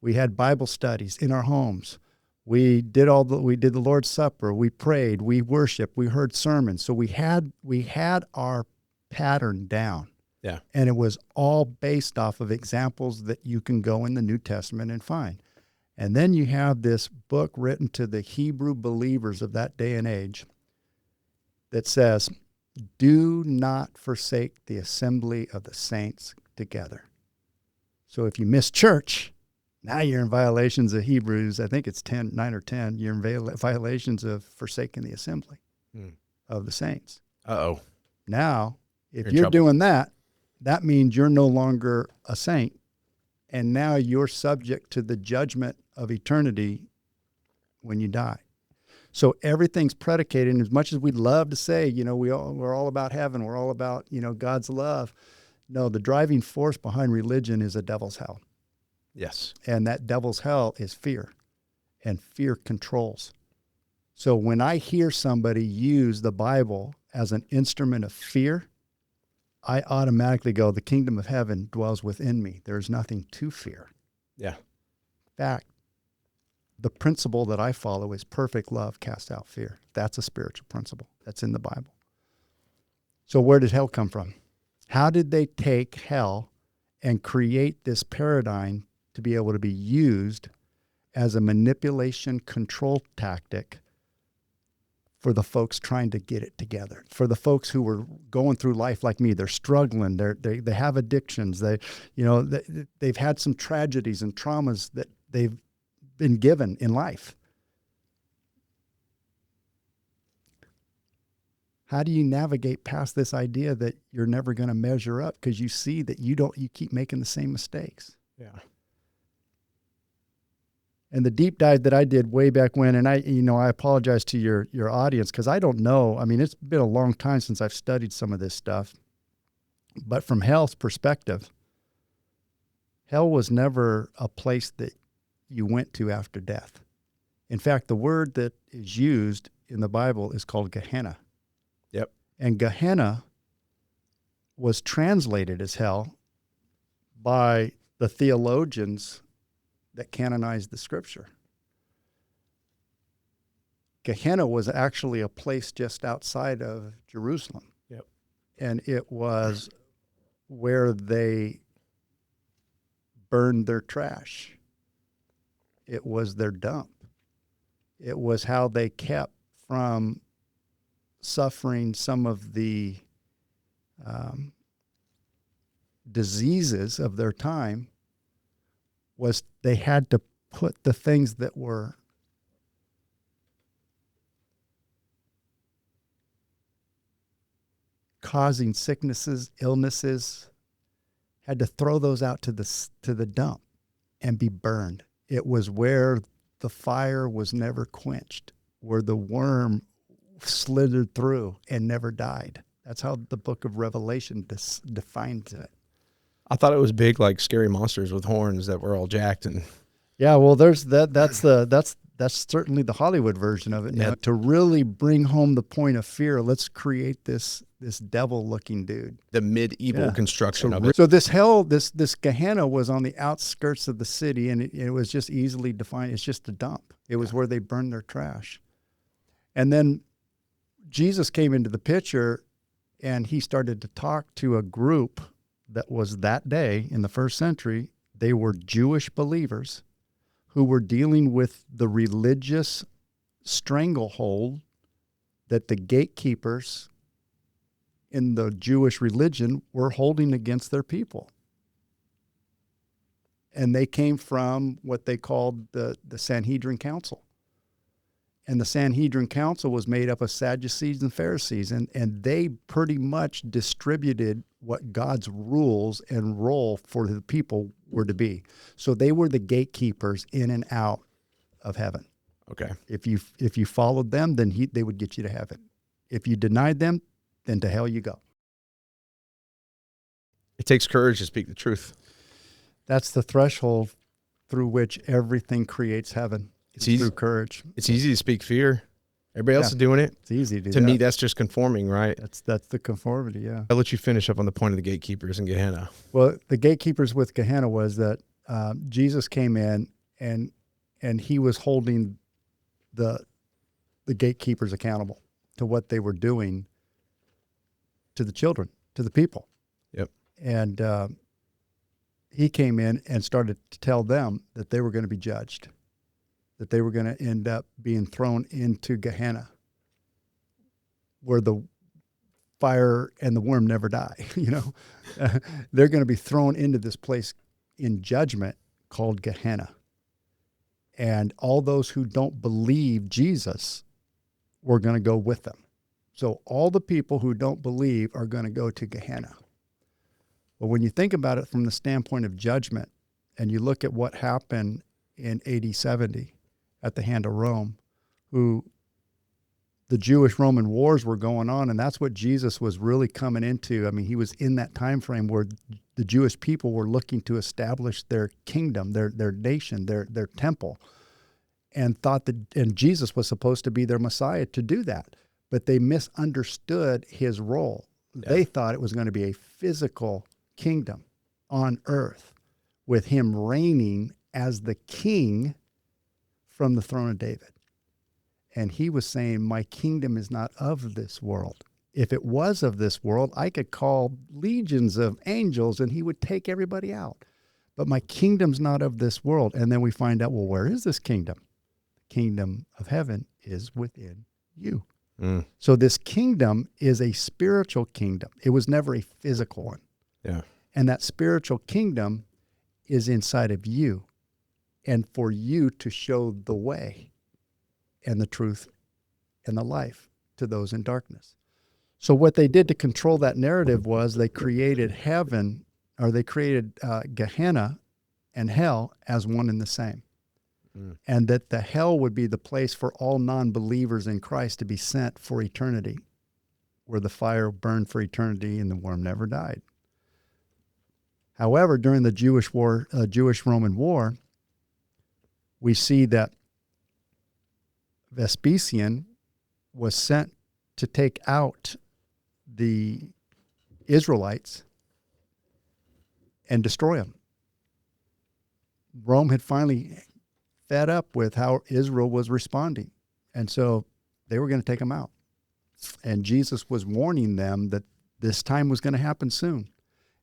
We had Bible studies in our homes. We did the Lord's Supper. We prayed. We worshiped. We heard sermons. So we had our pattern down. Yeah. And it was all based off of examples that you can go in the New Testament and find. And then you have this book written to the Hebrew believers of that day and age that says, do not forsake the assembly of the saints together. So if you miss church, now you're in violations of Hebrews. I think it's 9 or 10. You're in violations of forsaking the assembly of the saints. Uh-oh. Now, if you're doing that, that means you're no longer a saint. And now you're subject to the judgment of eternity when you die. So everything's predicated, and as much as we'd love to say, we're all about heaven, we're all about, God's love. No, the driving force behind religion is a devil's hell. Yes. And that devil's hell is fear, and fear controls. So when I hear somebody use the Bible as an instrument of fear, I automatically go, the kingdom of heaven dwells within me. There's nothing to fear. Yeah. In fact, the principle that I follow is perfect love casts out fear. That's a spiritual principle. That's in the Bible. So where did hell come from? How did they take hell and create this paradigm to be able to be used as a manipulation control tactic for the folks trying to get it together, for the folks who were going through life like me? They're struggling. They have addictions. They've had some tragedies and traumas that they've been given in life. How do you navigate past this idea that you're never going to measure up because you see that you keep making the same mistakes? Yeah. And the deep dive that I did way back when, and I apologize to your audience because I don't know. I mean, it's been a long time since I've studied some of this stuff. But from hell's perspective, hell was never a place that you went to after death. In fact, the word that is used in the Bible is called Gehenna. Yep. And Gehenna was translated as hell by the theologians that canonized the scripture. Gehenna was actually a place just outside of Jerusalem. Yep. And it was where they burned their trash. It was their dump. It was how they kept from suffering some of the diseases of their time. Was they had to put the things that were causing sicknesses, illnesses, had to throw those out to the dump and be burned. It was where the fire was never quenched, where the worm slithered through and never died. That's how the book of Revelation defines it. I thought it was big, like scary monsters with horns that were all jacked and. Yeah, well, there's that. That's certainly the Hollywood version of it. Now, to really bring home the point of fear, let's create this devil-looking dude. The medieval construction of it. So this hell, this Gehenna was on the outskirts of the city, and it was just easily defined. It's just a dump. It was where they burned their trash. And then Jesus came into the picture, and he started to talk to a group that was that day in the first century. They were Jewish believers who were dealing with the religious stranglehold that the gatekeepers in the Jewish religion were holding against their people. And they came from what they called the Sanhedrin Council. And the Sanhedrin Council was made up of Sadducees and Pharisees, and they pretty much distributed what God's rules and role for the people were to be. So they were the gatekeepers in and out of heaven. Okay. If you followed them, then they would get you to heaven. If you denied them, then to hell you go. It takes courage to speak the truth. That's the threshold through which everything creates heaven. It's easy. Through courage. It's easy to speak fear. Everybody else is doing it. It's easy to do To that. me, that's just conforming, right? That's the conformity, yeah. I'll let you finish up on the point of the gatekeepers in Gehenna. Well, the gatekeepers with Gehenna was that Jesus came in and he was holding the gatekeepers accountable to what they were doing to the children, to the people. Yep. And he came in and started to tell them that they were going to be judged, that they were going to end up being thrown into Gehenna, where the fire and the worm never die. They're going to be thrown into this place in judgment called Gehenna. And all those who don't believe Jesus were going to go with them. So all the people who don't believe are going to go to Gehenna. But when you think about it from the standpoint of judgment, and you look at what happened in AD 70 at the hand of Rome, who the Jewish-Roman wars were going on, and that's what Jesus was really coming into. I mean, he was in that time frame where the Jewish people were looking to establish their kingdom, their nation, their temple, and thought and Jesus was supposed to be their Messiah to do that. But they misunderstood his role. Yeah. They thought it was going to be a physical kingdom on earth with him reigning as the king from the throne of David. And he was saying, my kingdom is not of this world. If it was of this world, I could call legions of angels and he would take everybody out. But my kingdom's not of this world. And then we find out, well, where is this kingdom? The kingdom of heaven is within you. Mm. So this kingdom is a spiritual kingdom. It was never a physical one. Yeah. And that spiritual kingdom is inside of you. And for you to show the way and the truth and the life to those in darkness. So what they did to control that narrative was they created heaven, or they created Gehenna and hell as one and the same. Mm. And that the hell would be the place for all non-believers in Christ to be sent for eternity, where the fire burned for eternity and the worm never died. However, during the Jewish-Roman War, we see that Vespasian was sent to take out the Israelites and destroy them. Rome had finally fed up with how Israel was responding, and so they were going to take them out. And Jesus was warning them that this time was going to happen soon.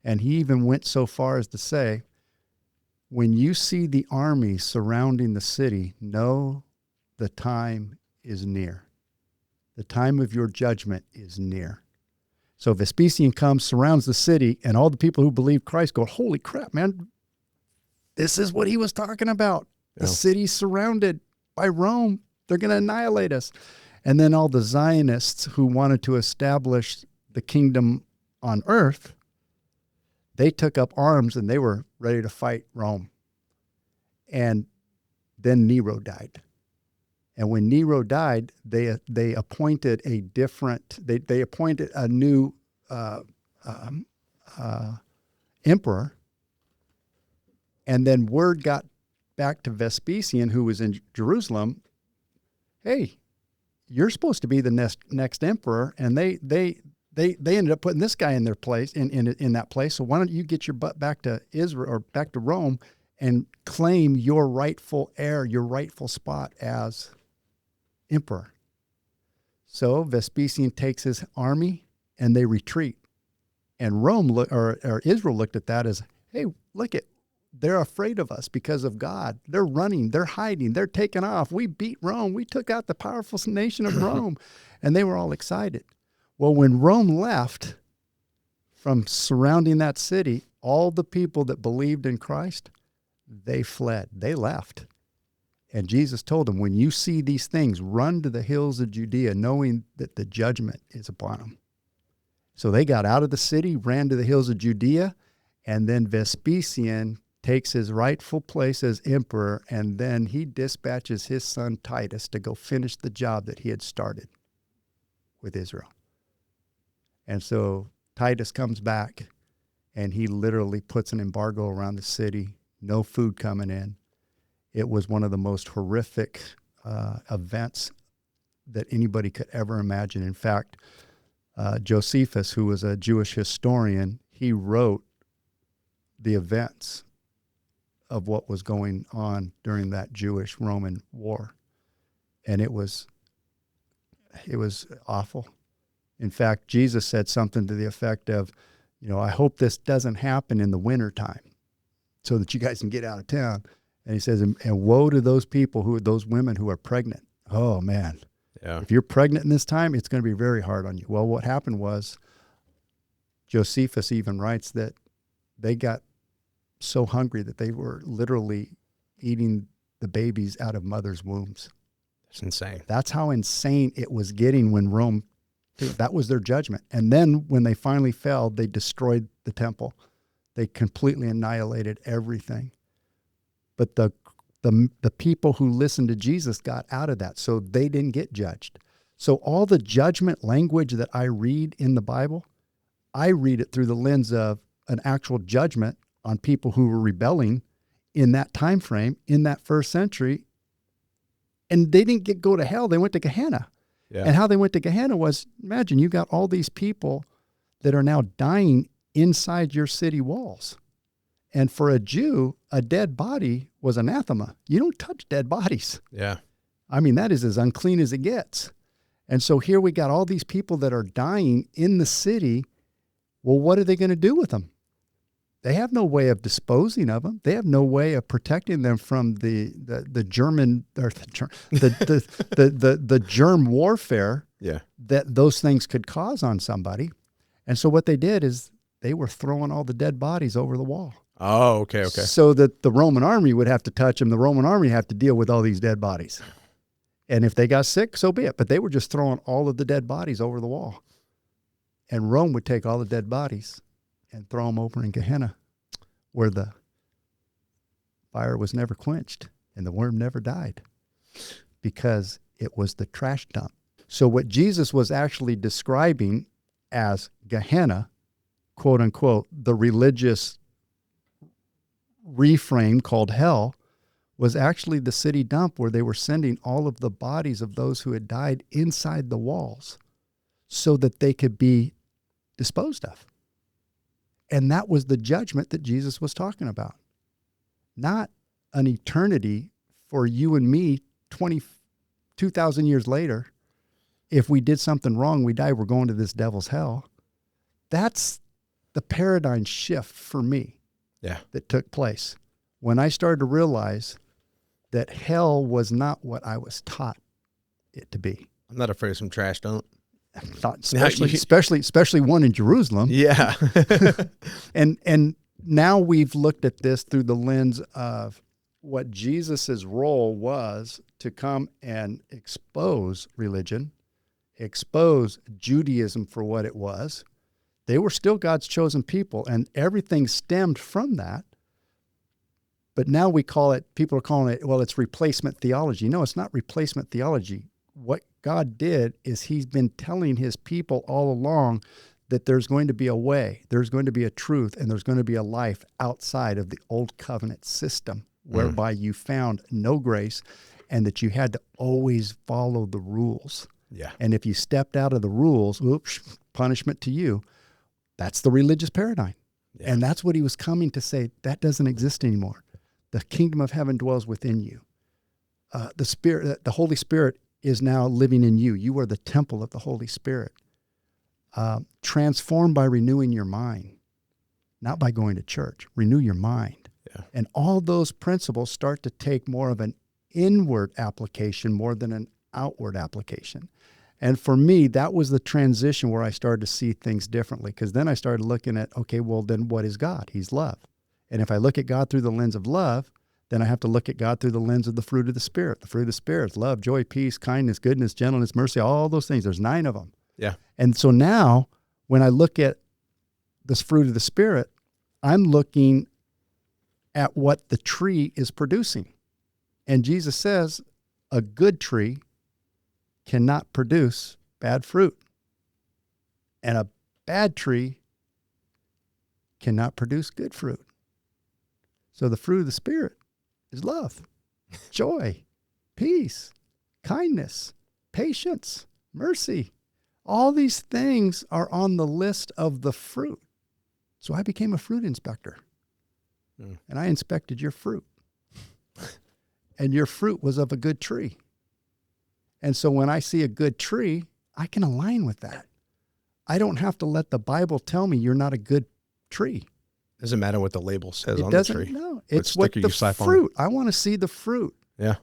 And he even went so far as to say, when you see the army surrounding the city, know the time is near. The time of your judgment is near. So Vespasian comes, surrounds the city, and all the people who believe Christ go, holy crap, man, this is what he was talking about. Yeah. The city's surrounded by Rome. They're going to annihilate us. And then all the Zionists who wanted to establish the kingdom on earth, they took up arms and they were ready to fight Rome. And then Nero died. And when Nero died, they appointed a different, they appointed a new emperor. And then word got back to Vespasian, who was in Jerusalem, hey, you're supposed to be the next emperor. And they ended up putting this guy in their place, in that place. So why don't you get your butt back to Israel or back to Rome and claim your rightful heir, your rightful spot as emperor. So Vespasian takes his army and they retreat. And Israel looked at that as, hey, look it, they're afraid of us because of God. They're running, they're hiding, they're taking off. We beat Rome. We took out the powerful nation of Rome. And they were all excited. Well, when Rome left from surrounding that city, all the people that believed in Christ, they fled. They left. And Jesus told them, when you see these things, run to the hills of Judea, knowing that the judgment is upon them. So they got out of the city, ran to the hills of Judea, and then Vespasian takes his rightful place as emperor, and then he dispatches his son Titus to go finish the job that he had started with Israel. And so Titus comes back, and he literally puts an embargo around the city, no food coming in. It was one of the most horrific events that anybody could ever imagine. In fact, Josephus, who was a Jewish historian, he wrote the events of what was going on during that Jewish-Roman war. And it was awful. In fact, Jesus said something to the effect of, I hope this doesn't happen in the wintertime so that you guys can get out of town. And he says, and woe to those people those women who are pregnant. Oh man. Yeah. If you're pregnant in this time, it's going to be very hard on you. Well, what happened was Josephus even writes that they got so hungry that they were literally eating the babies out of mothers' wombs. That's insane. That's how insane it was getting when Rome, that was their judgment. And then when they finally fell, they destroyed the temple. They completely annihilated everything. But the people who listened to Jesus got out of that, so they didn't get judged. So all the judgment language that I read in the Bible, I read it through the lens of an actual judgment on people who were rebelling in that time frame, in that first century. And they didn't go to hell, they went to Gehenna. Yeah. And how they went to Gehenna was, imagine you got all these people that are now dying inside your city walls. And for a Jew, a dead body was anathema. You don't touch dead bodies. Yeah. I mean, that is as unclean as it gets. And so here we got all these people that are dying in the city. Well, what are they going to do with them? They have no way of disposing of them. They have no way of protecting them from the German or the germ warfare that those things could cause on somebody. And so what they did is they were throwing all the dead bodies over the wall. Oh, okay. So that the Roman army would have to touch them. The Roman army have to deal with all these dead bodies. And if they got sick, so be it. But they were just throwing all of the dead bodies over the wall. And Rome would take all the dead bodies and throw them over in Gehenna, where the fire was never quenched and the worm never died, because it was the trash dump. So what Jesus was actually describing as Gehenna, quote unquote, the religious reframe called hell, was actually the city dump where they were sending all of the bodies of those who had died inside the walls so that they could be disposed of. And that was the judgment that Jesus was talking about. Not an eternity for you and me 2,000 years later. If we did something wrong, we die, we're going to this devil's hell. That's the paradigm shift for me that took place when I started to realize that hell was not what I was taught it to be. I'm not afraid of some trash dump. Not especially one in Jerusalem. Yeah. And now we've looked at this through the lens of what Jesus's role was to come and expose religion, expose Judaism for what it was. They were still God's chosen people, and everything stemmed from that. But now people are calling it, well, it's replacement theology. No, it's not replacement theology. What God did is he's been telling his people all along that there's going to be a way, there's going to be a truth, and there's going to be a life outside of the old covenant system whereby you found no grace and that you had to always follow the rules. Yeah. And if you stepped out of the rules, oops, punishment to you. That's the religious paradigm. Yeah. And that's what he was coming to say. That doesn't exist anymore. The kingdom of heaven dwells within you. The Holy Spirit is now living in you. You are the temple of the Holy Spirit. Transformed by renewing your mind, not by going to church. Renew your mind. Yeah. And all those principles start to take more of an inward application more than an outward application. And for me, that was the transition where I started to see things differently, because then I started looking at, okay, well, then what is God? He's love. And if I look at God through the lens of love, then I have to look at God through the lens of the fruit of the Spirit. The fruit of the Spirit is love, joy, peace, kindness, goodness, gentleness, mercy, all those things. There's 9 of them. Yeah. And so now when I look at this fruit of the Spirit, I'm looking at what the tree is producing. And Jesus says a good tree cannot produce bad fruit. And a bad tree cannot produce good fruit. So the fruit of the Spirit is love, joy, peace, kindness, patience, mercy. All these things are on the list of the fruit. So I became a fruit inspector. And I inspected your fruit. And your fruit was of a good tree. And so when I see a good tree, I can align with that. I don't have to let the Bible tell me you're not a good tree. Doesn't matter what the label says on It the tree. doesn't, no. It's what the fruit. I want to see the fruit. Yeah.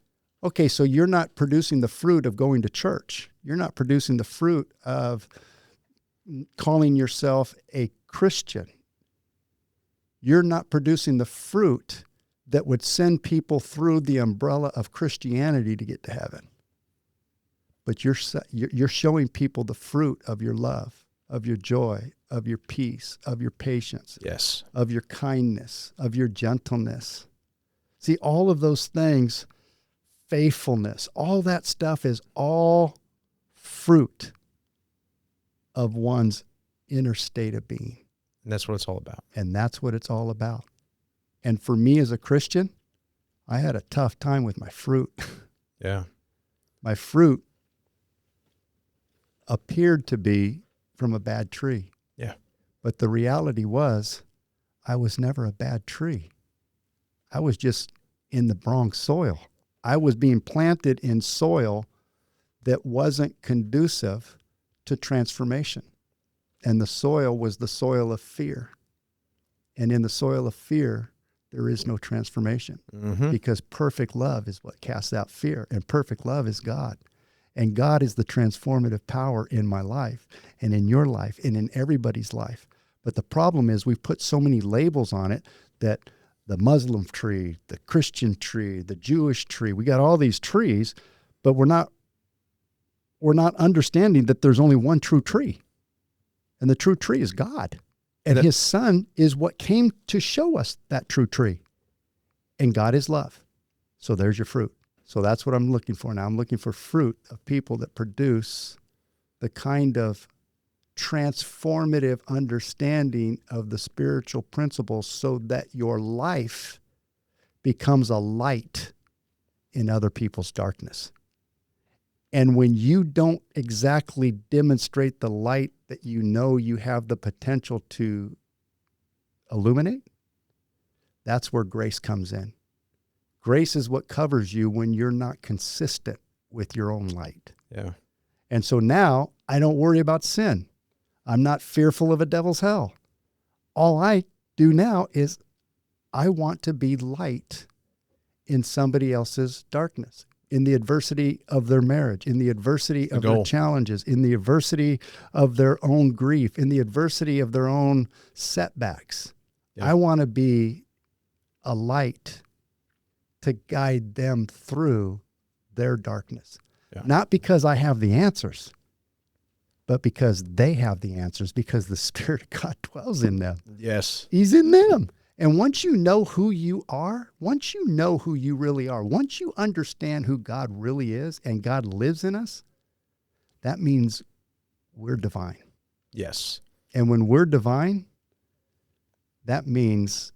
Okay, so you're not producing the fruit of going to church. You're not producing the fruit of calling yourself a Christian. You're not producing the fruit that would send people through the umbrella of Christianity to get to heaven. But you're showing people the fruit of your love, of your joy, of your peace, of your patience, yes, of your kindness, of your gentleness. See, all of those things, faithfulness, all that stuff is all fruit of one's inner state of being. And that's what it's all about. And that's what it's all about. And for me as a Christian, I had a tough time with my fruit. Yeah. My fruit appeared to be from a bad tree. Yeah. But the reality was, I was never a bad tree. I was just in the wrong soil. I was being planted in soil that wasn't conducive to transformation. And the soil was the soil of fear. And in the soil of fear, there is no transformation. Because perfect love is what casts out fear. And perfect love is God. And God is the transformative power in my life and in your life and in everybody's life. But the problem is we've put so many labels on it that the Muslim tree, the Christian tree, the Jewish tree, we got all these trees, but we're not understanding that there's only one true tree. And the true tree is God. And his son is what came to show us that true tree. And God is love. So there's your fruit. So that's what I'm looking for now. I'm looking for fruit of people that produce the kind of transformative understanding of the spiritual principles so that your life becomes a light in other people's darkness. And when you don't exactly demonstrate the light that you know you have the potential to illuminate, that's where grace comes in. Grace is what covers you when you're not consistent with your own light. Yeah. And so now I don't worry about sin. I'm not fearful of a devil's hell. All I do now is I want to be light in somebody else's darkness, in the adversity of their marriage, in the adversity of their challenges, in the adversity of their own grief, in the adversity of their own setbacks. Yeah. I want to be a light to guide them through their darkness. Yeah. Not because I have the answers, but because they have the answers, because the Spirit of God dwells in them. Yes. He's in them. And once you know who you are, once you know who you really are, once you understand who God really is and God lives in us, that means we're divine. Yes. And when we're divine, that means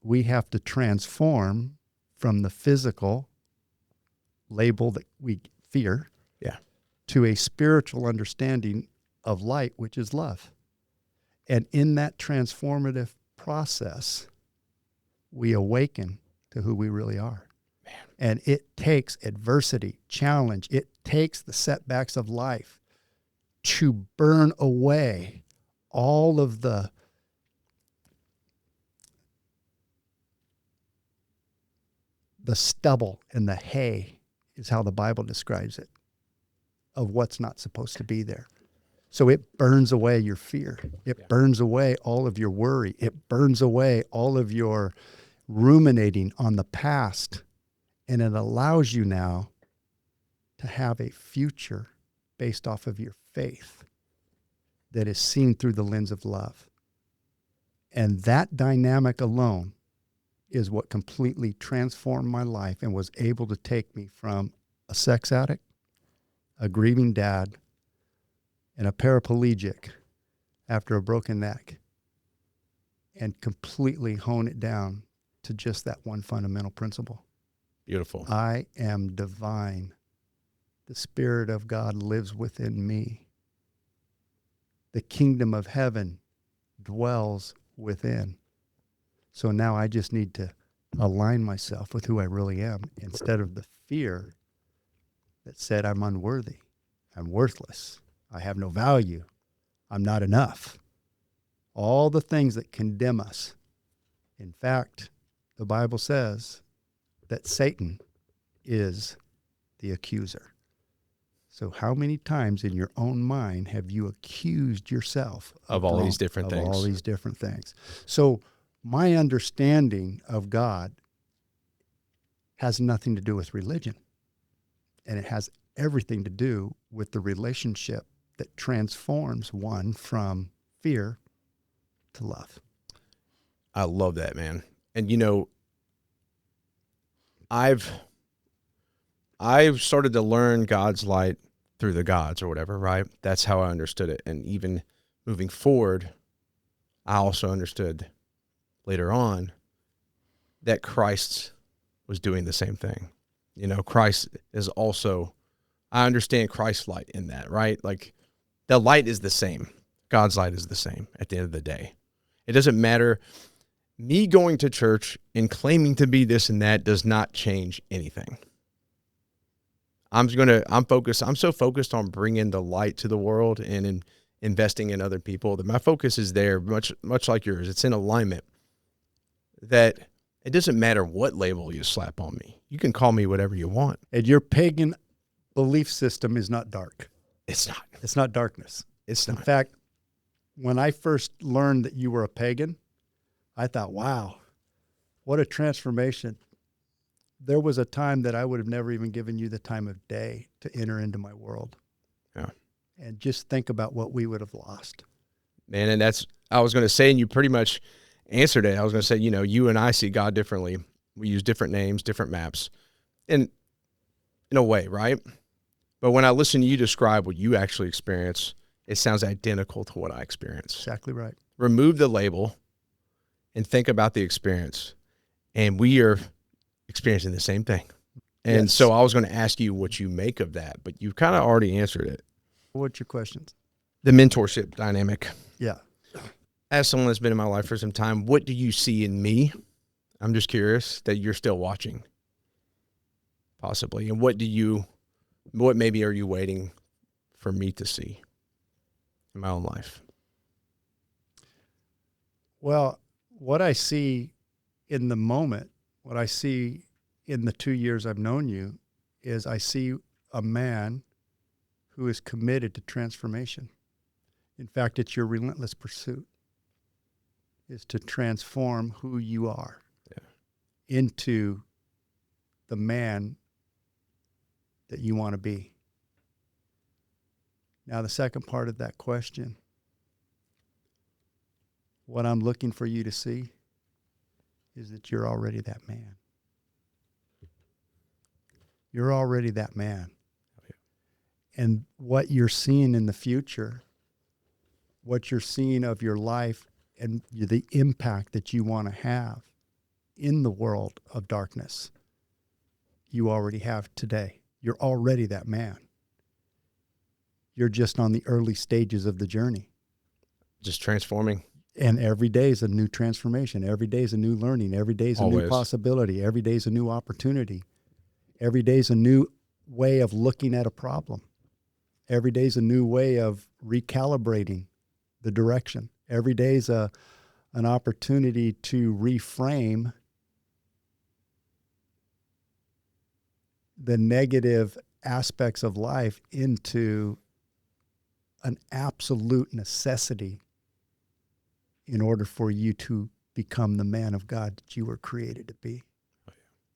we have to transform from the physical label that we fear, yeah, to a spiritual understanding of light, which is love. And in that transformative process, we awaken to who we really are. Man. And it takes adversity, challenge. It takes the setbacks of life to burn away all of the stubble and the hay, is how the Bible describes it, of what's not supposed to be there. So it burns away your fear. It burns away all of your worry. It burns away all of your ruminating on the past, and it allows you now to have a future based off of your faith that is seen through the lens of love. And that dynamic alone is what completely transformed my life and was able to take me from a sex addict, a grieving dad, and a paraplegic after a broken neck, and completely hone it down to just that one fundamental principle. Beautiful. I am divine. The Spirit of God lives within me. The kingdom of heaven dwells within. So now I just need to align myself with who I really am instead of the fear that said I'm unworthy, I'm worthless, I have no value, I'm not enough. All the things that condemn us. In fact, the Bible says that Satan is the accuser. So how many times in your own mind have you accused yourself of all these different things? All these different things. So my understanding of God has nothing to do with religion. And it has everything to do with the relationship that transforms one from fear to love. I love that, man. And you know, I've started to learn God's light through the gods or whatever, right? That's how I understood it. And even moving forward, I also understood later on that Christ was doing the same thing. You know, Christ is also, I understand Christ's light in that, right? Like the light is the same. God's light is the same at the end of the day. It doesn't matter. Me going to church and claiming to be this and that does not change anything. I'm so focused on bringing the light to the world and in investing in other people that my focus is there, much like yours. It's in alignment that it doesn't matter what label you slap on me. You can call me whatever you want. And your pagan belief system is not dark. It's not. It's not darkness. It's not. In fact, when I first learned that you were a pagan, I thought, wow, what a transformation. There was a time that I would have never even given you the time of day to enter into my world. Yeah. And just think about what we would have lost. Man, and that's, I was going to say, and you pretty much answered it. I was going to say, you know, you and I see God differently. We use different names, different maps, and in a way, right? But when I listen to you describe what you actually experience, it sounds identical to what I experience. Exactly right. Remove the label and think about the experience. And we are experiencing the same thing. And Yes. so I was going to ask you what you make of that, but you kind of already answered it. What's your questions? The mentorship dynamic. Yeah. As someone that's been in my life for some time, what do you see in me? I'm just curious that you're still watching, possibly. And what maybe are you waiting for me to see in my own life? Well, what I see in the moment, what I see in the 2 years I've known you, is I see a man who is committed to transformation. In fact, it's your relentless pursuit, is to transform who you are into the man that you want to be. Now, the second part of that question, what I'm looking for you to see is that you're already that man. You're already that man. And what you're seeing in the future, what you're seeing of your life and the impact that you want to have in the world of darkness, you already have today. You're already that man. You're just on the early stages of the journey. Just transforming. And every day is a new transformation. Every day is a new learning. Every day is a new possibility. Every day is a new opportunity. Every day is a new way of looking at a problem. Every day is a new way of recalibrating the direction. Every day is an opportunity to reframe the negative aspects of life into an absolute necessity in order for you to become the man of God that you were created to be.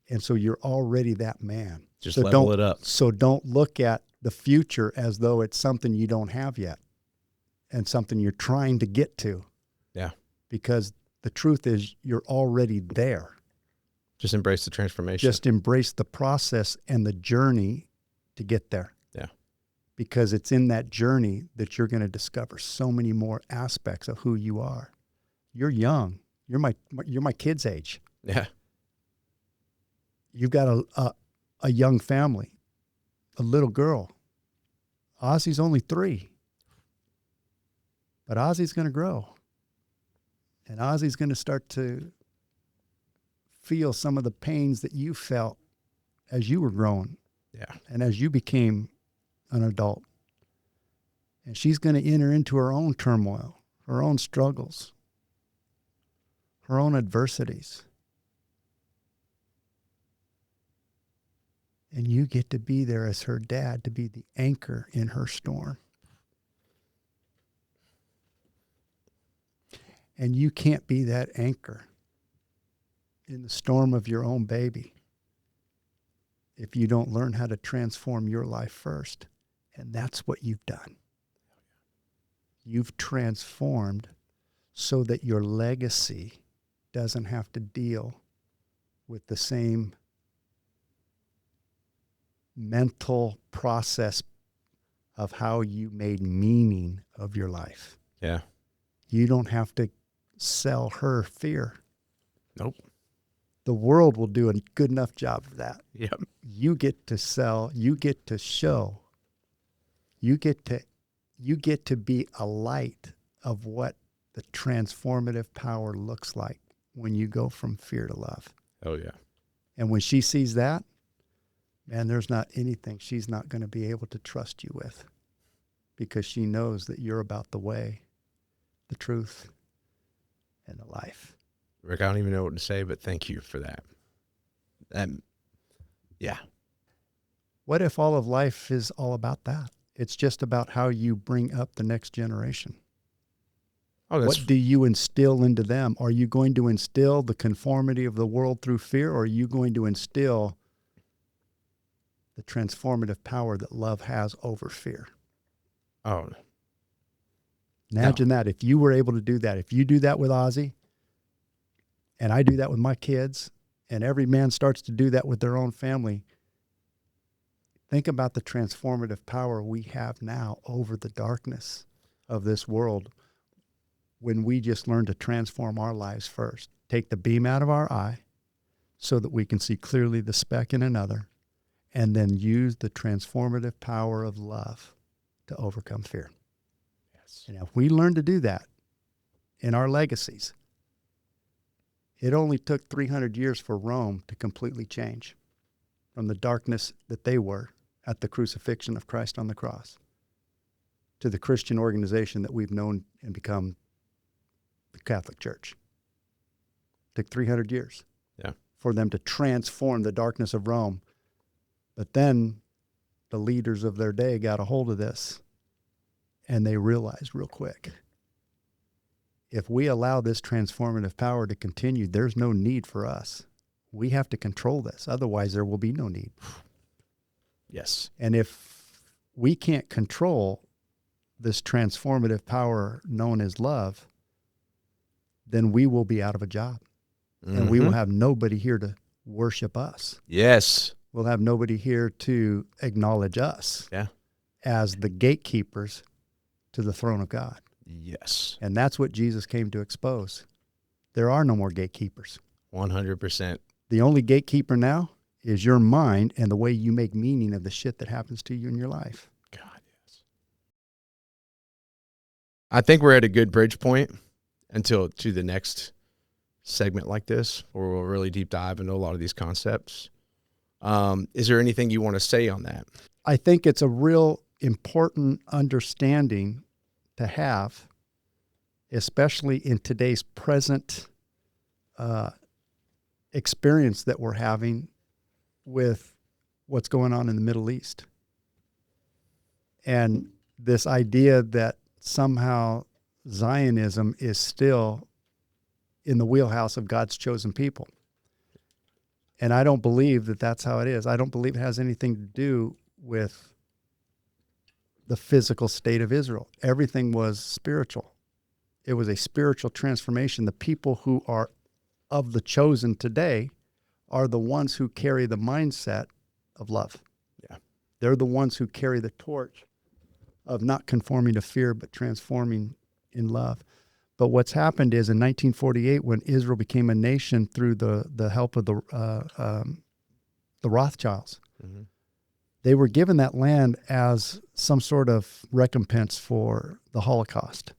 And so you're already that man. Just so level it up. So don't look at the future as though it's something you don't have yet and something you're trying to get to. Yeah. Because the truth is you're already there. Just embrace the transformation. Just embrace the process and the journey to get there. Yeah. Because it's in that journey that you're going to discover so many more aspects of who you are. You're young. You're my kid's age. Yeah. You've got a young family, a little girl. Ozzy's only 3. But Ozzy's going to grow. And Ozzy's going to start to feel some of the pains that you felt as you were growing. Yeah. And as you became an adult. And she's going to enter into her own turmoil, her own struggles, her own adversities. And you get to be there as her dad, to be the anchor in her storm. And you can't be that anchor in the storm of your own baby if you don't learn how to transform your life first. And that's what you've done. You've transformed so that your legacy doesn't have to deal with the same mental process of how you made meaning of your life. Yeah. You don't have to sell her fear. Nope. The world will do a good enough job of that. Yep. You get to sell, you get to show, you get to be a light of what the transformative power looks like when you go from fear to love. Oh, yeah. And when she sees that, man, there's not anything she's not going to be able to trust you with, because she knows that you're about the way, the truth, and the life. Rick, I don't even know what to say, but thank you for that. Yeah. What if all of life is all about that? It's just about how you bring up the next generation. Oh, What do you instill into them? Are you going to instill the conformity of the world through fear, or are you going to instill the transformative power that love has over fear? Oh. Imagine that. If you were able to do that, if you do that with Ozzy, and I do that with my kids, and every man starts to do that with their own family, think about the transformative power we have now over the darkness of this world when we just learn to transform our lives first. Take the beam out of our eye so that we can see clearly the speck in another, and then use the transformative power of love to overcome fear. Yes. And if we learn to do that in our legacies, it only took 300 years for Rome to completely change from the darkness that they were at the crucifixion of Christ on the cross to the Christian organization that we've known and become the Catholic Church. It took 300 years for them to transform the darkness of Rome. But then the leaders of their day got a hold of this, and they realized real quick, if we allow this transformative power to continue, there's no need for us. We have to control this. Otherwise, there will be no need. Yes. And if we can't control this transformative power known as love, then we will be out of a job. Mm-hmm. And we will have nobody here to worship us. Yes. We'll have nobody here to acknowledge us as the gatekeepers to the throne of God. Yes. And that's what Jesus came to expose. There are no more gatekeepers. 100%. The only gatekeeper now is your mind and the way you make meaning of the shit that happens to you in your life. God, yes. I think we're at a good bridge point until to the next segment like this, where we'll really deep dive into a lot of these concepts. Is there anything you want to say on that? I think it's a real important understanding to have, especially in today's present experience that we're having with what's going on in the Middle East. And this idea that somehow Zionism is still in the wheelhouse of God's chosen people. And I don't believe that that's how it is. I don't believe it has anything to do with the physical state of Israel. Everything was spiritual. It was a spiritual transformation. The people who are of the chosen today are the ones who carry the mindset of love. Yeah. They're the ones who carry the torch of not conforming to fear, but transforming in love. But what's happened is in 1948, when Israel became a nation through the help of the Rothschilds, Mm-hmm. they were given that land as some sort of recompense for the Holocaust.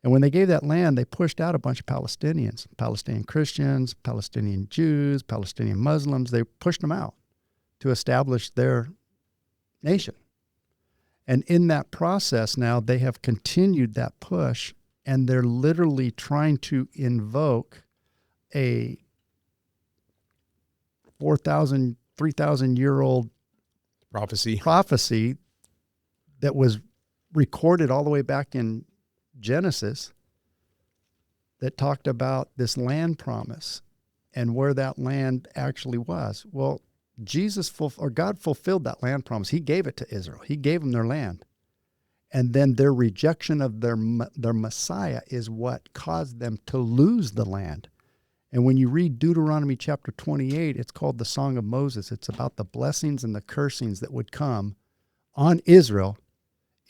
And when they gave that land, they pushed out a bunch of Palestinians, Palestinian Christians, Palestinian Jews, Palestinian Muslims. They pushed them out to establish their nation. And in that process now, they have continued that push, and they're literally trying to invoke a 4,000, 3,000-year-old prophecy that was recorded all the way back in Genesis that talked about this land promise and where that land actually was. Well, God fulfilled that land promise. He gave it to Israel. He gave them their land. And then their rejection of their Messiah is what caused them to lose the land. And when you read Deuteronomy chapter 28, it's called the Song of Moses. It's about the blessings and the cursings that would come on Israel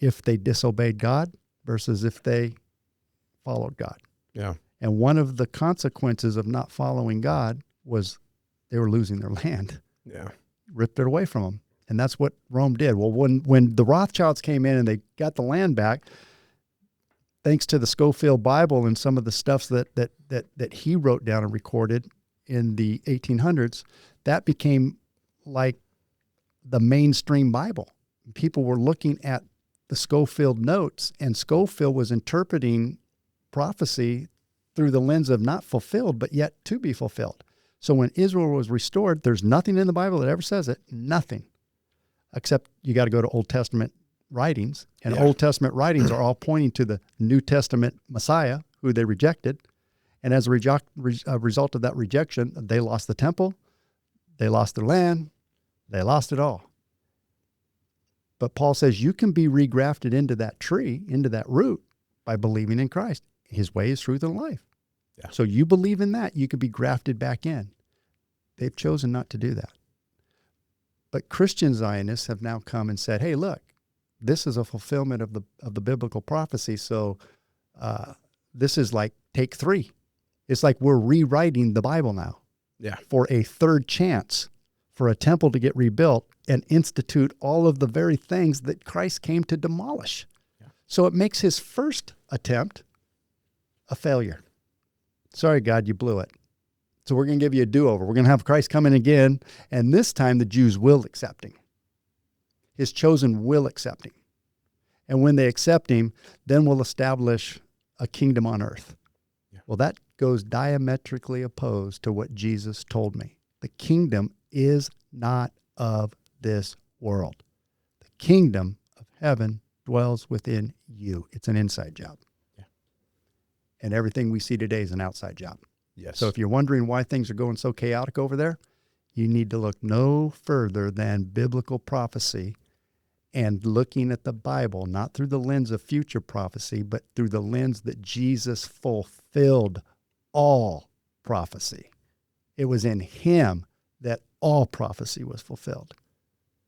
if they disobeyed God versus if they followed God. Yeah. And one of the consequences of not following God was they were losing their land. Yeah. Ripped it away from them. And that's what Rome did. Well, when the Rothschilds came in and they got the land back, thanks to the Schofield Bible and some of the stuff that he wrote down and recorded in the 1800s, that became like the mainstream Bible. People were looking at the Schofield notes, and Schofield was interpreting prophecy through the lens of not fulfilled, but yet to be fulfilled. So when Israel was restored, there's nothing in the Bible that ever says it, nothing, except you got to go to Old Testament writings, and Old Testament writings are all pointing to the New Testament Messiah, who they rejected. And as a result of that rejection, they lost the temple, they lost their land, they lost it all. But Paul says you can be regrafted into that tree, into that root, by believing in Christ. His way is truth and life. Yeah. So you believe in that, you could be grafted back in. They've chosen not to do that. But Christian Zionists have now come and said, hey, look, this is a fulfillment of the biblical prophecy. So this is like take 3. It's like we're rewriting the Bible now. Yeah. For a third chance for a temple to get rebuilt and institute all of the very things that Christ came to demolish. Yeah. So it makes his first attempt a failure. Sorry, God, you blew it. So we're going to give you a do-over. We're going to have Christ come in again, and this time the Jews will accept him. His chosen will accept him. And when they accept him, then we'll establish a kingdom on earth. Yeah. Well, that goes diametrically opposed to what Jesus told me. The kingdom is not of this world. The kingdom of heaven dwells within you. It's an inside job. Yeah. And everything we see today is an outside job. Yes. So if you're wondering why things are going so chaotic over there, you need to look no further than biblical prophecy and looking at the Bible, not through the lens of future prophecy, but through the lens that Jesus fulfilled all prophecy. It was in him that all prophecy was fulfilled.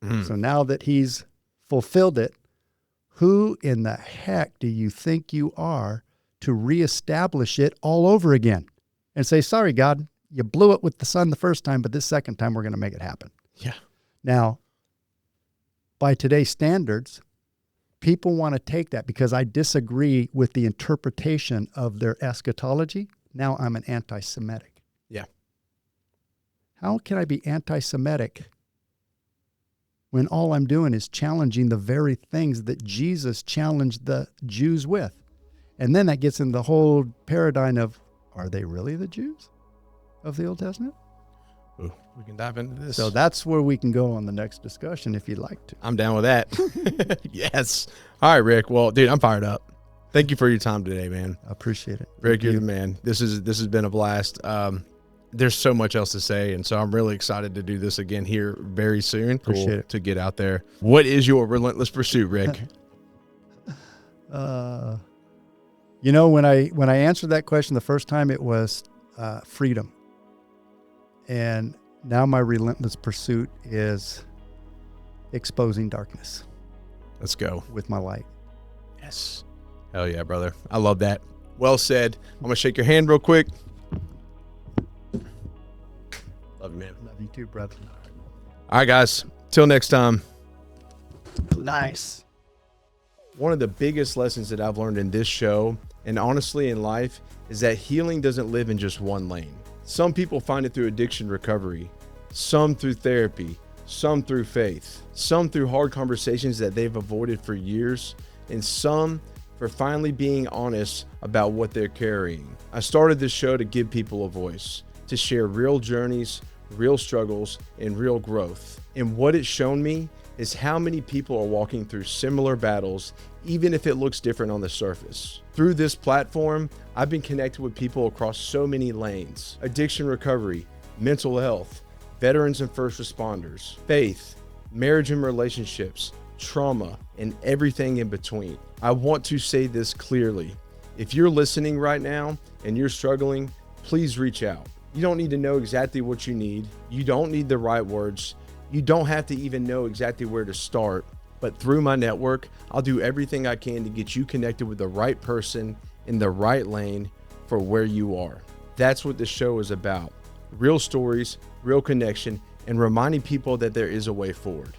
Mm. So now that he's fulfilled it, who in the heck do you think you are to reestablish it all over again? And say, sorry, God, you blew it with the Son the first time, but this second time we're going to make it happen. Yeah. Now, by today's standards, people want to take that because I disagree with the interpretation of their eschatology. Now I'm an anti-Semitic. Yeah. How can I be anti-Semitic when all I'm doing is challenging the very things that Jesus challenged the Jews with? And then that gets in the whole paradigm of, are they really the Jews of the Old Testament? Ooh, we can dive into this. So that's where we can go on the next discussion if you'd like to. I'm down with that. Yes. All right, Rick. Well, dude, I'm fired up. Thank you for your time today, man. I appreciate it. Rick, you're the man. This has been a blast. There's so much else to say, and so I'm really excited to do this again here very soon. Appreciate it. To get out there. What is your relentless pursuit, Rick? You know, when I answered that question the first time, it was freedom. And now my relentless pursuit is exposing darkness. Let's go. With my light. Yes. Hell yeah, brother. I love that. Well said. I'm going to shake your hand real quick. Love you, man. Love you too, brother. All right, guys. Till next time. Nice. One of the biggest lessons that I've learned in this show, and honestly in life, is that healing doesn't live in just one lane. Some people find it through addiction recovery, some through therapy, some through faith, some through hard conversations that they've avoided for years, and some for finally being honest about what they're carrying. I started this show to give people a voice, to share real journeys, real struggles, and real growth. And what it's shown me is how many people are walking through similar battles, even if it looks different on the surface. Through this platform, I've been connected with people across so many lanes: addiction recovery, mental health, veterans and first responders, faith, marriage and relationships, trauma, and everything in between. I want to say this clearly. If you're listening right now and you're struggling, please reach out. You don't need to know exactly what you need. You don't need the right words. You don't have to even know exactly where to start. But through my network, I'll do everything I can to get you connected with the right person in the right lane for where you are. That's what this show is about. Real stories, real connection, and reminding people that there is a way forward.